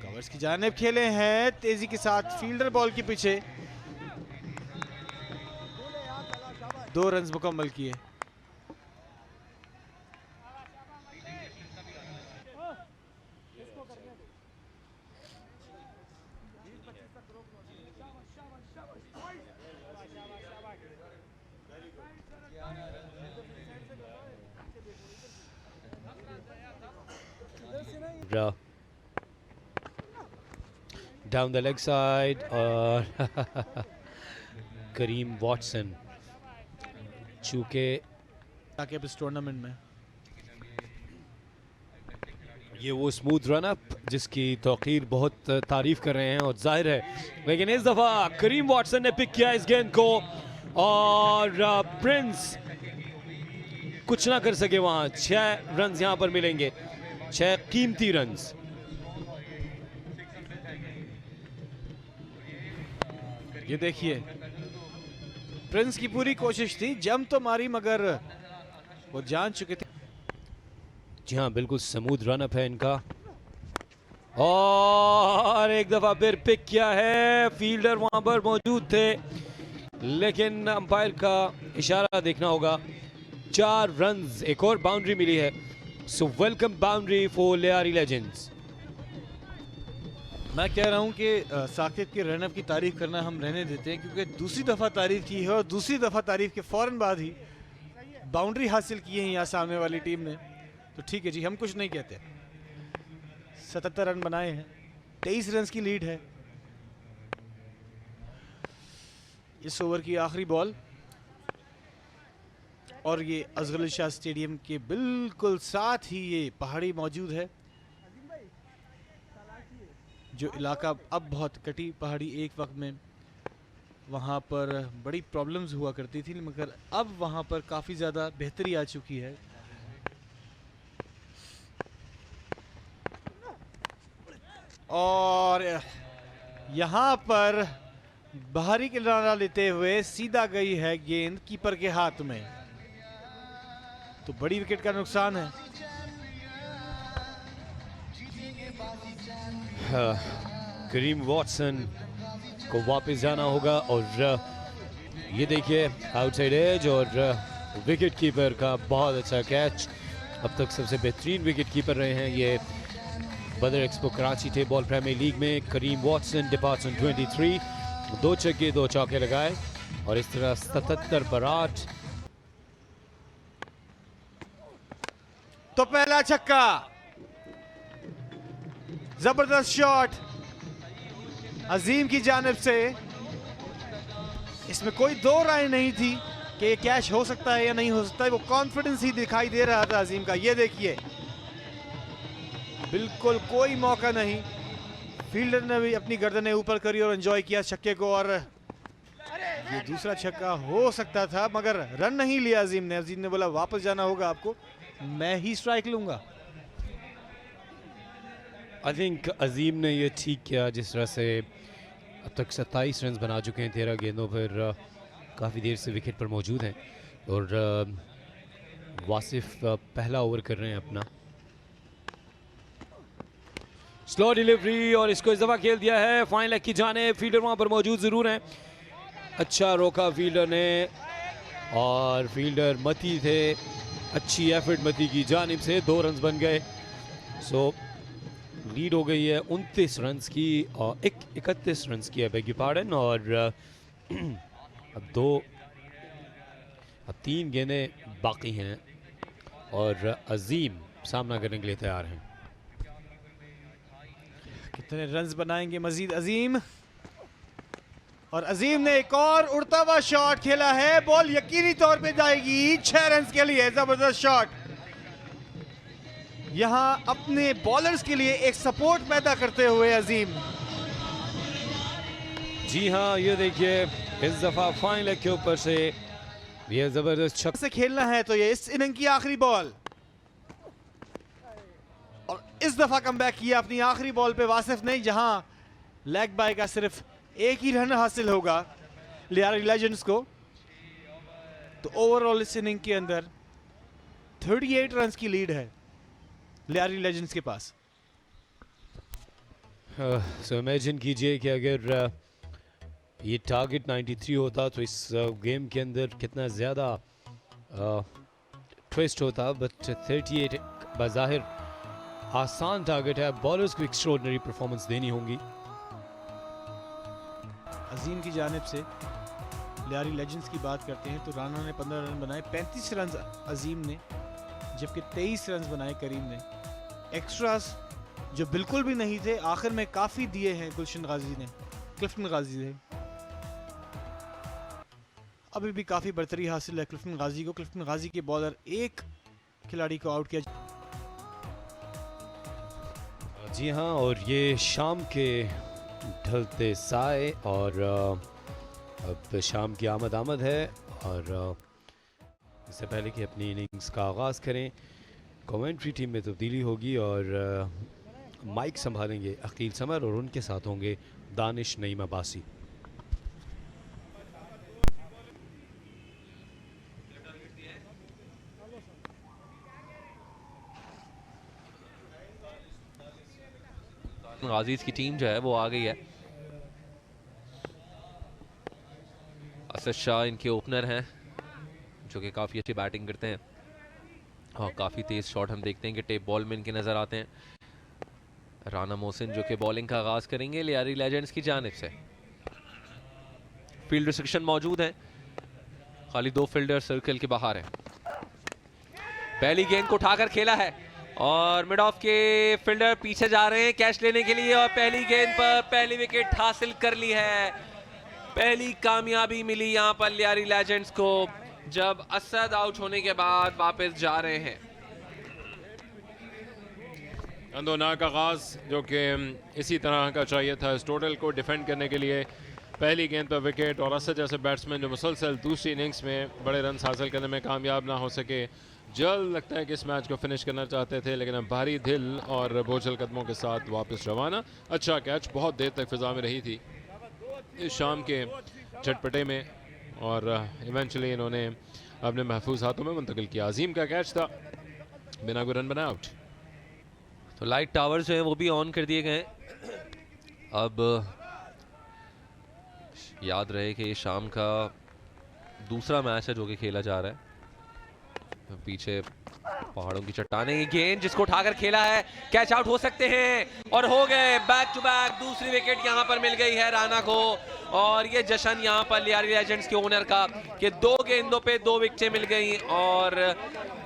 कवर्स की जानिब खेले हैं तेजी के साथ, फील्डर बॉल के पीछे 2 रन मुकम्मल किए। डाउन द लेग साइड, और करीम वॉटसन चूंकि इस टूर्नामेंट में ये वो स्मूथ रन अप जिसकी तौकीर बहुत तारीफ कर रहे हैं और जाहिर है, लेकिन इस दफा करीम वॉटसन ने पिक किया इस गेंद को और प्रिंस कुछ ना कर सके वहां। 6 रन यहां पर मिलेंगे, 6 कीमती रन। ये देखिए प्रिंस की पूरी कोशिश थी, जम तो मारी मगर वो जान चुके थे। जी हाँ, बिल्कुल स्मूथ रन अप है इनका, और एक दफा फिर पिक किया है। फील्डर वहां पर मौजूद थे लेकिन अंपायर का इशारा देखना होगा। 4 रन, एक और बाउंड्री मिली है। So welcome boundary for Lyari legends. मैं कह रहा हूं कि साकिब के रनअप की तारीफ करना हम रहने देते हैं, क्योंकि दूसरी दफा तारीफ की है और दूसरी दफा तारीफ के फौरन बाद ही बाउंड्री हासिल की है यहाँ सामने वाली टीम ने। तो ठीक है जी, हम कुछ नहीं कहते। 77 रन बनाए हैं, 23 रन की लीड है। इस ओवर की आखिरी बॉल, और ये असगर अली शाह स्टेडियम के बिल्कुल साथ ही ये पहाड़ी मौजूद है, जो इलाका अब बहुत कटी पहाड़ी, एक वक्त में वहाँ पर बड़ी प्रॉब्लम्स हुआ करती थी, मगर अब वहाँ पर काफ़ी ज़्यादा बेहतरी आ चुकी है। और यहाँ पर बाहरी किनारा लेते हुए सीधा गई है गेंद कीपर के हाथ में, तो बड़ी विकेट का नुकसान है। करीम वॉटसन को वापस जाना होगा, और ये देखिए आउटसाइड एज और विकेट कीपर का बहुत अच्छा कैच। अब तक सबसे बेहतरीन विकेट कीपर रहे हैं ये बदर एक्सपो कराची थे बॉल प्रीमियर लीग में। करीम वॉटसन डिपार्ट्स ऑन 23, 2 छक्के 2 चौके लगाए और इस तरह 77 पर 8। तो पहला छक्का, जबरदस्त शॉट अजीम की जानिब से। इसमें कोई दो राय नहीं थी कि ये कैच हो सकता है या नहीं हो सकता है, वो कॉन्फिडेंस ही दिखाई दे रहा था अजीम का। ये देखिए बिल्कुल कोई मौका नहीं, फील्डर ने भी अपनी गर्दनें ऊपर करी और एंजॉय किया छक्के को, और ये दूसरा छक्का हो सकता था मगर रन नहीं लिया अजीम ने। अजीम ने बोला वापस जाना होगा आपको, मैं ही स्ट्राइक लूंगा। आई थिंक अजीम ने ये ठीक किया जिस तरह से अब तक 27 रन बना चुके हैं 13 गेंदों पर, काफ़ी देर से विकेट पर मौजूद हैं, और वासिफ पहला ओवर कर रहे हैं अपना। स्लो डिलीवरी और इसको इस दफ़ा खेल दिया है फाइन लेग की जाने। फील्डर वहाँ पर मौजूद ज़रूर हैं, अच्छा रोका फील्डर ने, और फील्डर मती थे, अच्छी एफर्ट मती की जानिब से, 2 रन बन गए। सो लीड हो गई है 29 रन की और 31 रन की है, बेग पार्डन। और अब 3 गेंदें बाकी हैं और अजीम सामना करने के लिए तैयार हैं। कितने रन्स बनाएंगे मजीद अजीम, और अजीम ने एक और उड़ता हुआ शॉट खेला है, बॉल यकीनी तौर पे जाएगी 6 रन्स के लिए। जबरदस्त शॉट, यहां अपने बॉलर्स के लिए एक सपोर्ट पैदा करते हुए अजीम। जी हाँ, ये देखिए इस दफा फाइन लेग के ऊपर से ये जबरदस्त छक्का से खेलना है तो ये इस इनिंग की आखिरी बॉल, और इस दफा कमबैक किया अपनी आखिरी बॉल पे वासिफ ने, जहां लेग बाय का सिर्फ एक ही रन हासिल होगा लियारी लेजेंड्स को। तो ओवरऑल इस इनिंग के अंदर 38 रन्स की लीड है लियारी लेजेंड्स के पास। सो इमेजिन कीजिए कि अगर ये टारगेट 93 होता तो इस गेम के अंदर कितना ज़्यादा ट्विस्ट होता, बट 38 बाज़ाहिर आसान टारगेट है। बॉलर्स को एक्स्ट्राऑर्डिनरी परफॉर्मेंस देनी होगी। अजीम की जानिब से लियारी लेजेंड्स की बात करते हैं तो राना ने 15 रन बनाए, 35 रन अजीम ने, जबकि 23 रन बनाए करीम ने। एक्स्ट्रास जो बिल्कुल भी नहीं थे आखिर में काफ़ी दिए हैं क्लिफ्टन गाजी ने। अभी भी काफ़ी बरतरी हासिल है क्लिफ्टन गाजी को। क्लिफ्टन गाजी के बॉलर एक खिलाड़ी को आउट किया। जी हाँ, और ये शाम के ढलते साए और अब शाम की आमद है, और इससे पहले कि अपनी इनिंग्स का आगाज़ करें, कमेंट्री टीम में तब्दीली होगी और माइक संभालेंगे अकील समर और उनके साथ होंगे दानिश नईम अब्बासी। गाजीज की टीम जो है वो आ गई है। असद शाह इनके ओपनर हैं जो कि काफ़ी अच्छी बैटिंग करते हैं, और काफ़ी तेज़ शॉट हम देखते हैं कि टेप बॉल में इनके नज़र आते हैं। राना मोहसिन जो कि बॉलिंग का आगाज़ करेंगे लियारी लेजेंड्स की जानिब से। फील्ड रिस्ट्रिक्शन मौजूद है, खाली 2 फील्डर सर्कल के बाहर हैं। पहली गेंद को उठाकर खेला है और मिड ऑफ के फील्डर पीछे जा रहे हैं कैच लेने के लिए, और पहली गेंद पर पहली विकेट हासिल कर ली है। पहली कामयाबी मिली यहां पर लियारी लेजेंड्स को, जब असद आउट होने के बाद वापस जा रहे हैं। अंदोनाक आगाज जो कि इसी तरह का चाहिए था इस टोटल को डिफेंड करने के लिए। पहली गेंद पर विकेट, और असद जैसे बैट्समैन जो मुसलसल दूसरी इनिंग्स में बड़े रन हासिल करने में कामयाब ना हो सके, जल्द लगता है कि इस मैच को फिनिश करना चाहते थे, लेकिन अब भारी दिल और बोझल कदमों के साथ वापस रवाना। अच्छा कैच, बहुत देर तक फिजा में रही थी इस शाम के चटपटे में, और इवेंचुअली इन्होंने अपने महफूज हाथों में मुंतकिल किया। अजीम का कैच था, बिना कोई रन बनाए आउट। तो लाइट टावर्स जो हैं वो भी ऑन कर दिए गए। अब याद रहे कि ये शाम का दूसरा मैच है जो कि खेला जा रहा है। पीछे पहाड़ों की चट्टानें, ये गेंद जिसको उठाकर खेला है, कैच आउट हो सकते हैं, और हो गए बैक टू बैक। दूसरी विकेट यहां पर मिल गई है राना को, और ये जश्न यहां पर लियारी लेजेंड्स के ओनर का कि 2 गेंदों पे 2 विकेटें मिल गई और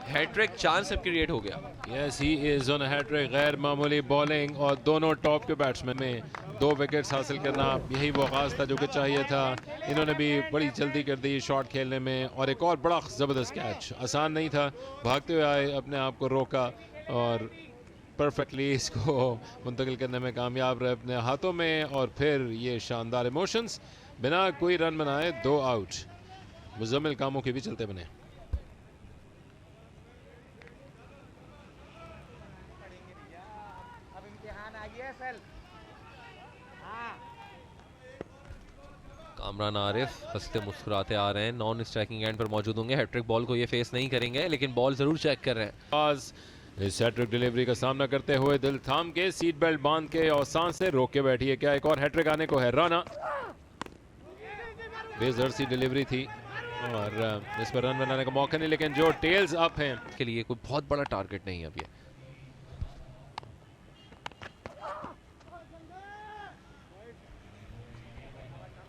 हैट्रिक चांस अब क्रिएट हो गया। Yes, he is on hat trick. गैर मामूली बॉलिंग और दोनों टॉप के बैट्समैन में 2 विकेट्स हासिल करना, यही वो आगाज़ था जो कि चाहिए था। इन्होंने भी बड़ी जल्दी कर दी शॉट खेलने में, और एक और बड़ा ज़बरदस्त कैच। आसान नहीं था, भागते हुए आए, अपने आप को रोका और परफेक्टली इसको मुंतकिल करने में कामयाब रहे अपने हाथों में। और फिर ये शानदार इमोशंस, बिना कोई रन बनाए 2 आउट, मुजम्मिल कामों के भी चलते बने। कामरान आरिफ हंसते मुस्कुराते आ रहे हैं, नॉन स्ट्राइकिंग एंड पर मौजूद होंगे। हैट्रिक बॉल को ये फेस नहीं करेंगे, लेकिन बॉल जरूर चेक कर रहे हैं। आज इस हैट्रिक डिलीवरी का सामना करते हुए दिल थाम के, सीट बेल्ट बांध के और सांस से रोक के बैठिए। क्या एक और हैट्रिक आने को है? राना, बेजर्सी डिलीवरी थी और इस पर रन बनाने का मौका नहीं, लेकिन जो टेल्स अप हैं के लिए कोई बहुत बड़ा टारगेट नहीं है अब ये।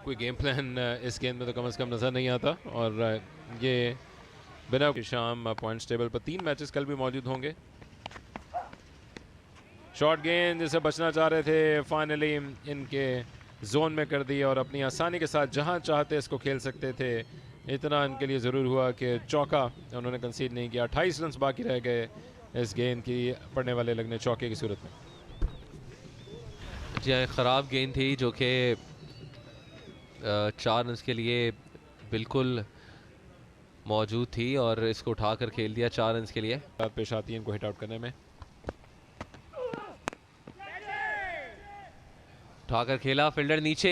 कोई गेम प्लान इस गेंद में तो कम से कम नजर नहीं आता, और ये बिना शाम पॉइंट्स टेबल पर 3 मैचेस कल भी मौजूद होंगे। शॉर्ट गेंद जिसे बचना चाह रहे थे, फाइनली इनके जोन में कर दी और अपनी आसानी के साथ जहां चाहते इसको खेल सकते थे। इतना इनके लिए ज़रूर हुआ कि चौका उन्होंने कंसीड नहीं किया। 28 रन बाकी रह गए इस गेंद की पड़ने वाले लगने चौके की सूरत में। जी हाँ, ख़राब गेंद थी जो कि 4 रन के लिए बिल्कुल मौजूद थी और इसको उठाकर खेल दिया 4 रन के लिए। पेश आती है इनको हिट आउट करने में। उठाकर खेला, फील्डर नीचे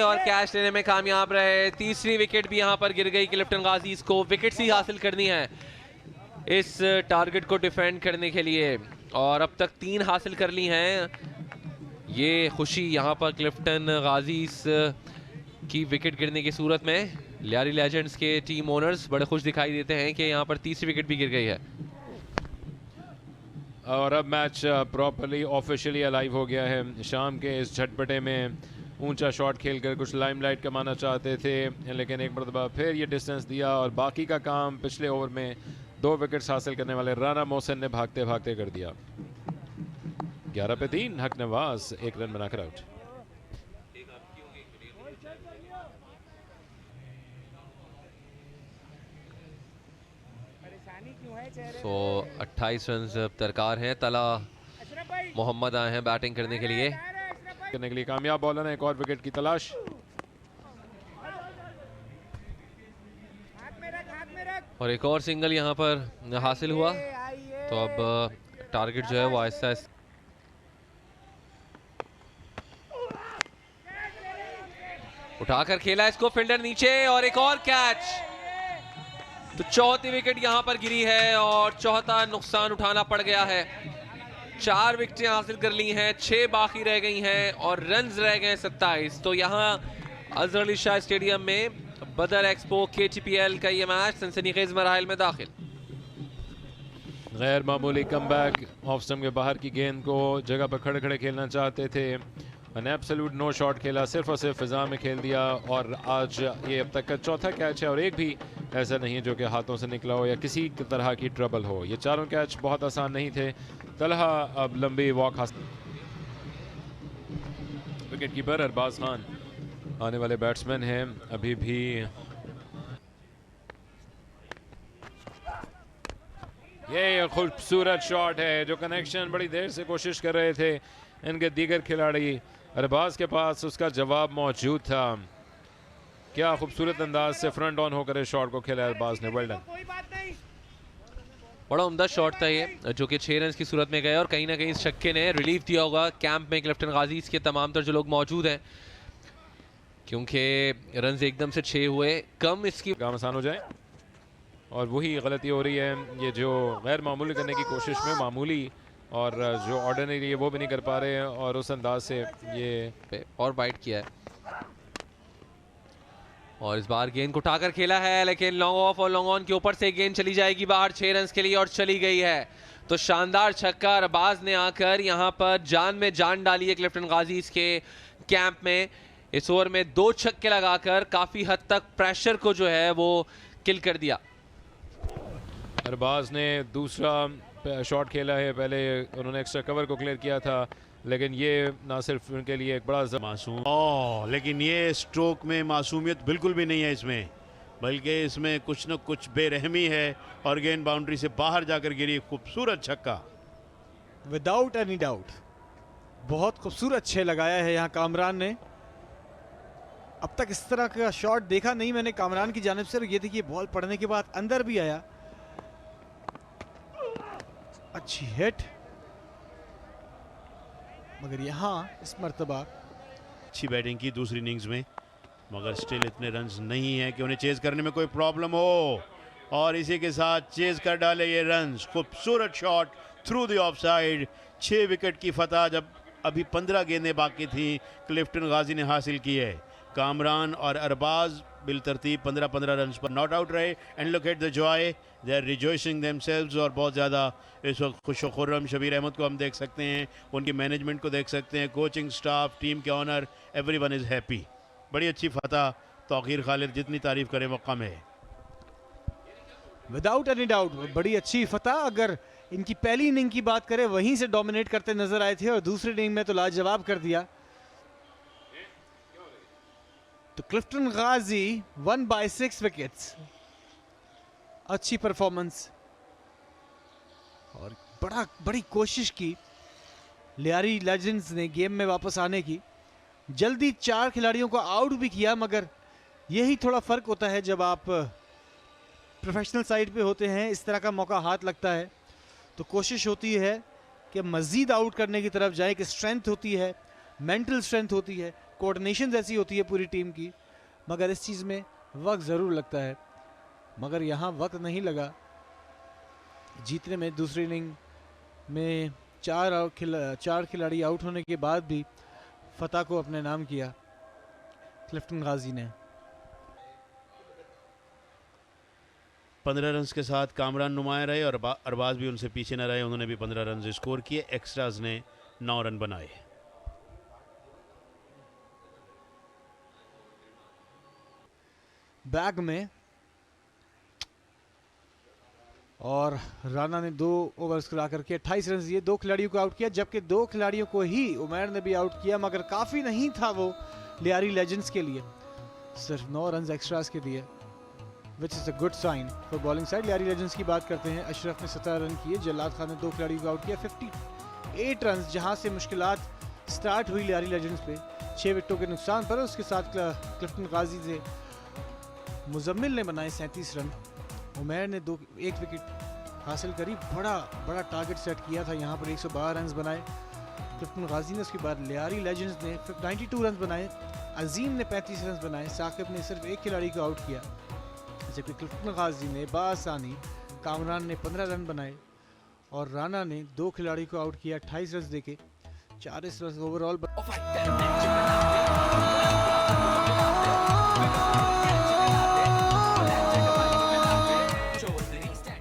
और कैच लेने में कामयाब रहे। तीसरी विकेट भी यहां पर गिर गई क्लिफ्टन गाजीज को। विकेट्स ही हासिल करनी है इस टारगेट को डिफेंड करने के लिए और अब तक 3 हासिल कर ली हैं। ये खुशी यहां पर क्लिफ्टन गाजीज की विकेट गिरने की सूरत में लियारी लेजेंड्स के टीम ओनर्स बड़े खुश दिखाई देते हैं कि यहां पर तीसरी विकेट भी गिर गई है। और अब मैच प्रॉपरली ऑफिशियली अलाइव हो गया है। शाम के इस झटपटे में ऊंचा शॉट खेलकर कुछ लाइमलाइट कमाना चाहते थे, लेकिन एक मरतबा फिर ये डिस्टेंस दिया और बाकी का काम पिछले ओवर में 2 विकेट्स हासिल करने वाले राना मोहसिन ने भागते भागते कर दिया। 11 पे 3, हक नवाज 1 रन बनाकर आउट। तो 28 रन दरकार हैं। तला मोहम्मद आए हैं बैटिंग करने के लिए। कामयाब बॉलर है, एक और विकेट की तलाश। और एक और सिंगल यहां पर हासिल हुआ, तो अब टारगेट जो है वो आहिस्ता आहिस्ता उठाकर खेला इसको, फील्डर नीचे और एक और कैच। तो चौथी विकेट यहां पर गिरी है और चौथा नुकसान उठाना पड़ गया है। 4 विकेटें हासिल कर ली हैं, 6 बाकी रह गई हैं और रन्स रह गए 27। तो यहां अजहर अली शाह स्टेडियम में बदर एक्सपो KTPL का ये मैच सनसनीखेज मराहिल में दाखिल। गैर मामूली कमबैक, ऑफ स्टंप के बाहर की गेंद को जगह पर खड़े खड़े खेलना चाहते थे। एन एब्सोल्यूट नो शॉट खेला, सिर्फ और सिर्फ फिजा में खेल दिया और आज ये अब तक का चौथा कैच है और एक भी ऐसा नहीं है जो कि हाथों से निकला हो या किसी तरह की ट्रबल हो। ये चारों कैच बहुत आसान नहीं थे। तलहा अब लंबी वॉक हासिल। विकेट कीपर अरबाज खान आने वाले बैट्समैन हैं। अभी भी ये खूबसूरत शॉट है जो कनेक्शन बड़ी देर से कोशिश कर रहे थे इनके दीगर खिलाड़ी, अरबाज के पास उसका जवाब मौजूद था। क्या खूबसूरत अंदाज से फ्रंट ऑन होकर इस शॉट को खेला अरबाज ने। Well done. बड़ा उम्दा शॉट था ये जो कि 6 रन की सूरत में गए और कहीं ना कहीं इस छक्के ने रिलीफ दिया होगा कैंप में क्लिफ्टन गाजीज के तमाम तर जो लोग मौजूद हैं, क्योंकि रन्स एकदम से 6 हुए कम, इसकी काम आसान हो जाए और वही गलती हो रही है। ये जो गैर मामूली करने की कोशिश में मामूली और जो ऑर्डिनरी है वो भी नहीं कर पा रहे हैं और उस अंदाज से ये और बाइट किया है। और इस बार गेंद को उठाकर खेला है लेकिन लॉन्ग ऑफ और लॉन्ग ऑन के ऊपर से गेंद चली जाएगी बाहर 6 रन के लिए और चली गई है। तो शानदार छक्का अरबाज ने आकर यहां पर जान में जान डाली है क्लिफ्टन गाजीज के कैंप में। इस ओवर में 2 छक्के लगाकर काफी हद तक प्रेशर को जो है वो किल कर दिया। अरबाज ने दूसरा शॉट खेला है, पहले उन्होंने एक्स्ट्रा कवर को क्लियर किया था लेकिन ये ना सिर्फ उनके लिए एक बड़ा मासूम लेकिन ये स्ट्रोक में मासूमियत बिल्कुल भी नहीं है इसमें, बल्कि इसमें कुछ न कुछ बेरहमी है और गेंद बाउंड्री से बाहर जाकर गिरी। खूबसूरत छक्का विदाउट एनी डाउट, बहुत खूबसूरत 6 लगाया है यहाँ कामरान ने। अब तक इस तरह का शॉट देखा नहीं मैंने कामरान की जानिब से। ये देखिए बॉल पड़ने के बाद अंदर भी आया, अच्छी हिट, मगर यहाँ इस मर्तबा अच्छी बैटिंग की दूसरी इनिंग्स में, मगर स्टिल इतने रन्स नहीं है कि उन्हें चेज करने में कोई प्रॉब्लम हो और इसी के साथ चेज कर डाले ये रन्स। खूबसूरत shot through the of side. 6 wicket की फतह जब अभी 15 गेंदें बाकी थी क्लिफ्टन गाजी ने हासिल की है। कामरान और अरबाज बिल तरतीब 15-15 रन पर नॉट आउट रहे। And look at the joy, they are rejoicing themselves. और बहुत ज़्यादा इस वक्त खुश खुर्रम शबीर अहमद को हम देख सकते हैं, उनकी मैनेजमेंट को देख सकते हैं, कोचिंग स्टाफ, टीम के ऑनर, एवरीवन इज़ हैप्पी। बड़ी अच्छी फतह, तौकीर खालिद जितनी तारीफ करें वो कम है। विदाउट एनी डाउट बड़ी अच्छी फतह। अगर इनकी पहली इनिंग की बात करें वहीं से डोमिनेट करते नजर आए थे और दूसरी इनिंग में तो लाजवाब कर दिया। तो क्लिफ्टन गाजी 1 by 6 विकेट्स, अच्छी परफॉर्मेंस और बड़ी कोशिश की लियारी लेजेंड्स ने गेम में वापस आने की। जल्दी 4 खिलाड़ियों को आउट भी किया, मगर यही थोड़ा फर्क होता है जब आप प्रोफेशनल साइड पे होते हैं, इस तरह का मौका हाथ लगता है तो कोशिश होती है कि मज़ीद आउट करने की तरफ जाए। कि स्ट्रेंथ होती है, मेंटल स्ट्रेंथ होती है, कोऑर्डिनेशन ऐसी होती है पूरी टीम की, मगर इस चीज़ में वक्त ज़रूर लगता है। मगर यहाँ वक्त नहीं लगा जीतने में। दूसरी इनिंग में 4 खिलाड़ी आउट होने के बाद भी फतह को अपने नाम किया क्लिफ्टन गाजी ने। 15 रन के साथ कामरान नुमाया रहे और अरबाज भी उनसे पीछे न रहे, उन्होंने भी 15 रन स्कोर किए। एक्स्ट्राज ने 9 रन बनाए। बैग में और राणा ने 2 ओवर्स करा करके 28 रन दिए, 2 खिलाड़ियों को आउट किया, जबकि 2 खिलाड़ियों को ही उमैर ने भी आउट किया, मगर काफ़ी नहीं था वो लियारी लेजेंड्स के लिए। सिर्फ 9 रन एक्स्ट्रास के दिए, which is a good sign for bowling side. Lyari legends की बात करते हैं, अशरफ ने 17 रन किए, जल्लाद खान ने 2 खिलाड़ियों को आउट किया। 58 रन जहां से मुश्किलात स्टार्ट हुई लियारी लेजेंड्स पे 6 विकेटों के नुकसान पर। उसके साथ क्लिफ्टन गाजी से मुजम्मिल ने बनाए 37 रन। उमैर ने 1 विकेट हासिल करी। बड़ा टारगेट सेट किया था यहाँ पर, 112 रन बनाए क्लिफ्टन गाजी ने। उसके बाद लियारी लेजेंड्स ने 92 रन बनाए, अजीम ने 35 रन बनाए, साकिब ने सिर्फ 1 खिलाड़ी को आउट किया, जबकि क्लिफ्टन गाजी ने बासानी, कामरान ने 15 रन बनाए और राणा ने 2 खिलाड़ी को आउट किया 28 रन देके 40 रन ओवरऑल।